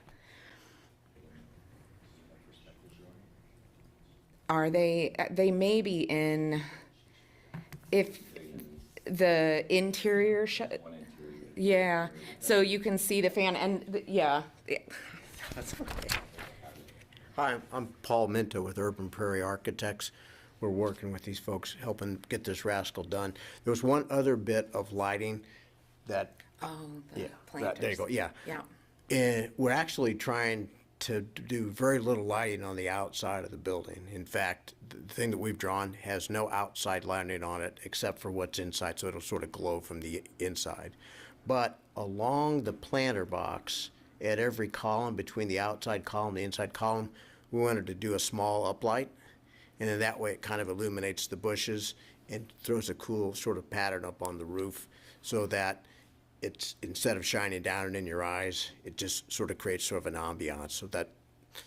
Are they? They may be in, if the interior, yeah, so you can see the fan and, yeah. That's okay. Hi, I'm Paul Minto with Urban Prairie Architects. We're working with these folks, helping get this rascal done. There was one other bit of lighting that, Oh, the yeah, planters. there you go, yeah. Yeah. And we're actually trying to do very little lighting on the outside of the building. In fact, the thing that we've drawn has no outside lighting on it except for what's inside, so it'll sort of glow from the inside. But along the planter box, at every column, between the outside column and the inside column, we wanted to do a small uplight, and then that way it kind of illuminates the bushes and throws a cool sort of pattern up on the roof, so that it's, instead of shining down and in your eyes, it just sort of creates sort of an ambiance. So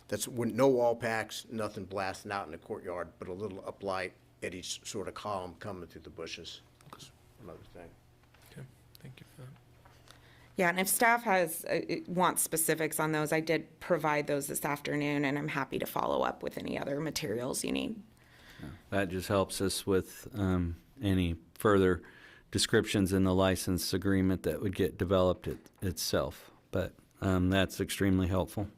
that's when no wall packs, nothing blasting out in the courtyard, but a little uplight at each sort of column coming through the bushes. That's another thing. Okay, thank you for that. Yeah, and if staff wants specifics on those, I did provide those this afternoon, and I'm happy to follow up with any other materials you need. That just helps us with any further descriptions in the license agreement that would get developed itself. But that's extremely helpful.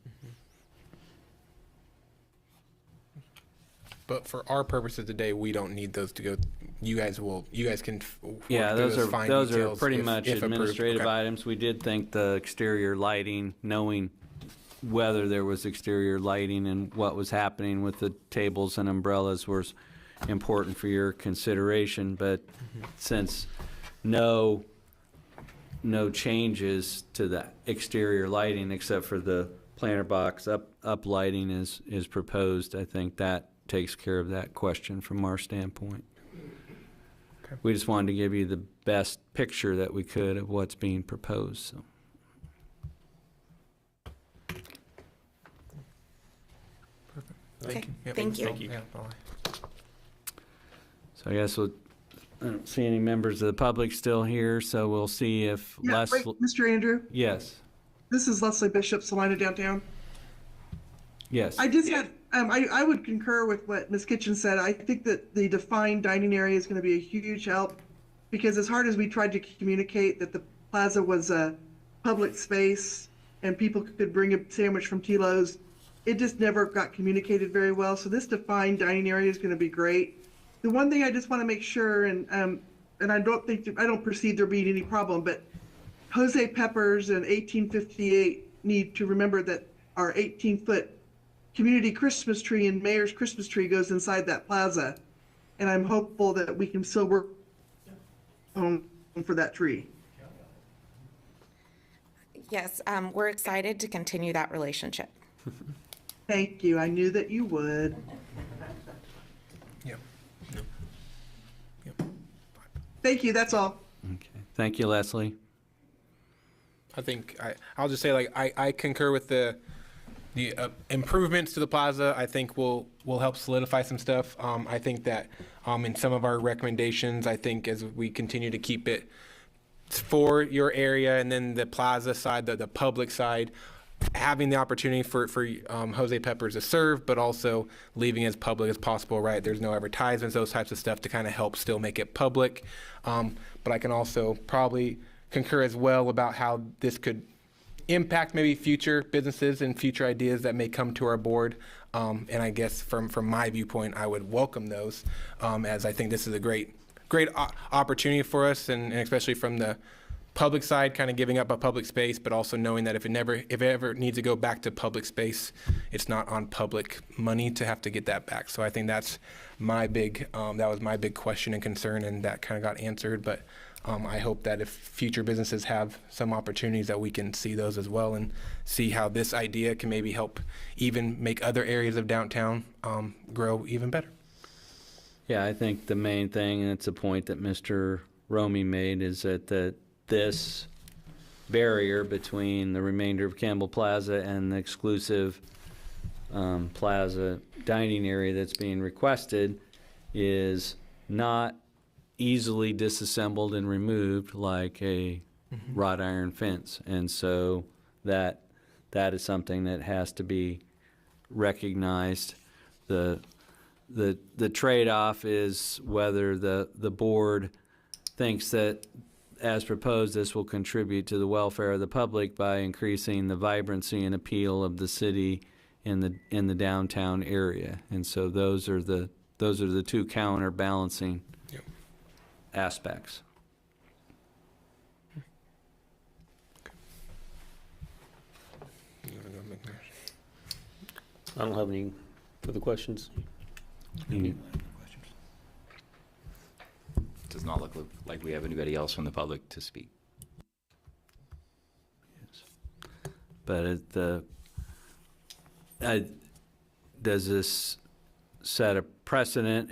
But for our purposes today, we don't need those to go. You guys can. Yeah, work through those fine are details pretty if much approved. administrative Okay. items. We did think the exterior lighting, knowing whether there was exterior lighting and what was happening with the tables and umbrellas, was important for your consideration, but since no changes to the exterior lighting except for the planter box up lighting is proposed, I think that takes care of that question from our standpoint. Okay. We just wanted to give you the best picture that we could of what's being proposed. So. Okay, Yep. thank you. Thank you. Yeah, bye. So I guess I don't see any members of the public still here, so we'll see if Yeah, wait, Mr. Andrew, Yes, this is Leslie Bishop, Salina Downtown. yes. I just had, I would concur with what Ms. Kitchen said. I think that the defined dining area is going to be a huge help, because as hard as we tried to communicate that the plaza was a public space and people could bring a sandwich from Tilo's, it just never got communicated very well. So this defined dining area is going to be great. The one thing I just want to make sure, and I don't perceive there being any problem, but Jose Peppers and 1858 need to remember that our 18-foot community Christmas tree and mayor's Christmas tree goes inside that plaza. And I'm hopeful that we can still work for that tree. Yes, we're excited to continue that relationship. Thank you. I knew that you would. Yep. Thank you. That's all. Okay. Thank you, Leslie. I think I'll just say, like, I concur with the improvements to the plaza. I think will help solidify some stuff. I think that in some of our recommendations, I think as we continue to keep it for your area, and then the plaza side, the public side, having the opportunity for Jose Peppers to serve, but also leaving as public as possible, right? There's no advertisements, those types of stuff to kind of help still make it public. But I can also probably concur as well about how this could impact maybe future businesses and future ideas that may come to our board. And I guess from my viewpoint, I would welcome those, as I think this is a great opportunity for us, and especially from the public side, kind of giving up a public space, but also knowing that if it ever needs to go back to public space, it's not on public money to have to get that back. So I think that's my big, that was my big question and concern, and that kind of got answered. But I hope that if future businesses have some opportunities, that we can see those as well and see how this idea can maybe help even make other areas of downtown grow even better. Yeah, I think the main thing, and it's a point that Mr. Romy made, is that this barrier between the remainder of Campbell Plaza and the exclusive plaza dining area that's being requested is not easily disassembled and removed like a wrought iron fence. And so that is something that has to be recognized. The trade-off is whether the board thinks that, as proposed, this will contribute to the welfare of the public by increasing the vibrancy and appeal of the city in the downtown area. And so those are the two counterbalancing aspects. I don't have any further questions. Does not look like we have anybody else from the public to speak. But does this set a precedent?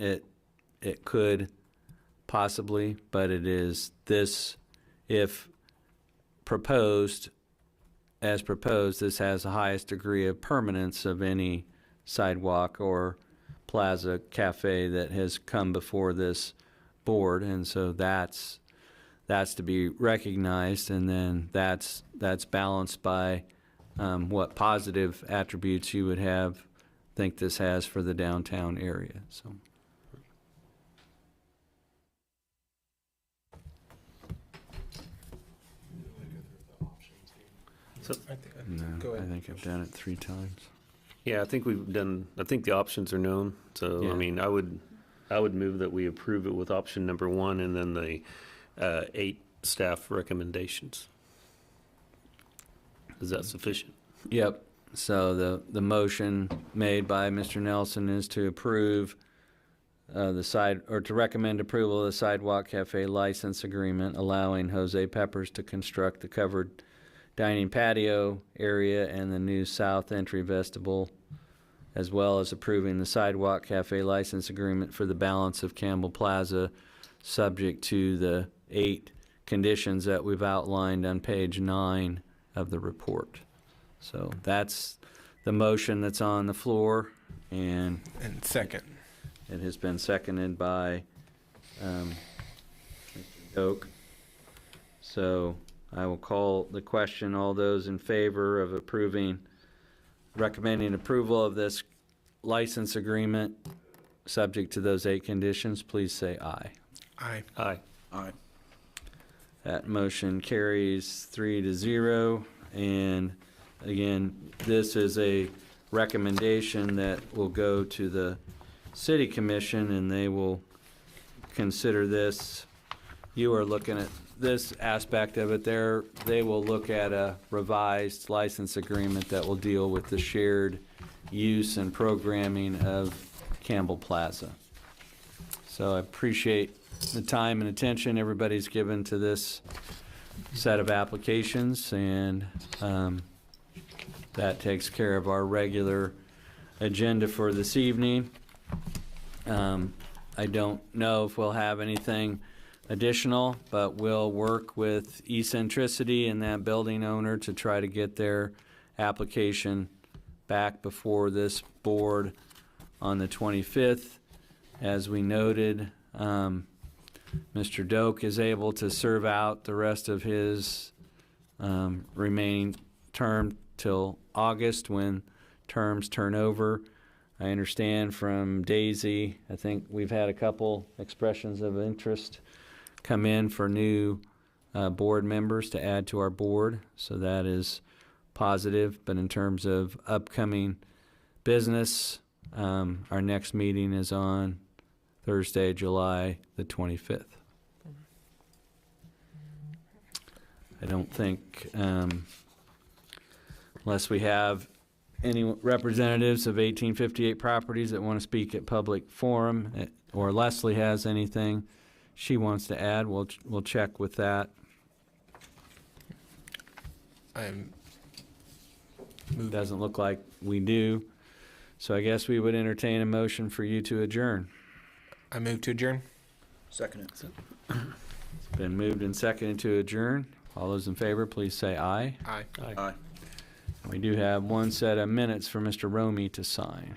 It could possibly, but it is this, if proposed, as proposed, this has the highest degree of permanence of any sidewalk or plaza cafe that has come before this board, and so that's to be recognized, and then that's balanced by what positive attributes you would think this has for the downtown area. So. No, I think I've done it 3 times. Yeah, I think the options are known. So, Yeah. I mean, I would move that we approve it with option number 1 and then the 8 staff recommendations. Is that sufficient? to recommend approval of the Sidewalk Cafe license agreement allowing Jose Peppers to construct the covered dining patio area and the new south entry vestibule, as well as approving the Sidewalk Cafe license agreement for the balance of Campbell Plaza, subject to the 8 conditions that we've outlined on page 9 of the report. So that's the motion that's on the floor, and second. it has been seconded by Mr. Doak. So I will call the question. All those in favor of recommending approval of this license agreement, subject to those 8 conditions, please say aye. Aye. Aye. Aye. That motion carries 3-0. And again, this is a recommendation that will go to the City Commission, and they will consider this. You are looking at this aspect of it there. They will look at a revised license agreement that will deal with the shared use and programming of Campbell Plaza. So I appreciate the time and attention everybody's given to this set of applications, and that takes care of our regular agenda for this evening. I don't know if we'll have anything additional, but we'll work with Eccentricity and that building owner to try to get their application back before this board on the 25th. As we noted, Mr. Doak is able to serve out the rest of his remaining term till August, when terms turn over. I understand from Daisy, I think we've had a couple expressions of interest come in for new board members to add to our board, so that is positive. But in terms of upcoming business, our next meeting is on Thursday, July the 25th. I don't think, unless we have any representatives of 1858 Properties that want to speak at public forum, or Leslie has anything she wants to add, we'll check with that. Doesn't look like we do. So I guess we would entertain a motion for you to adjourn. I move to adjourn. Second. It's been moved and seconded to adjourn. All those in favor, please say aye. Aye. Aye. We do have one set of minutes for Mr. Romey to sign.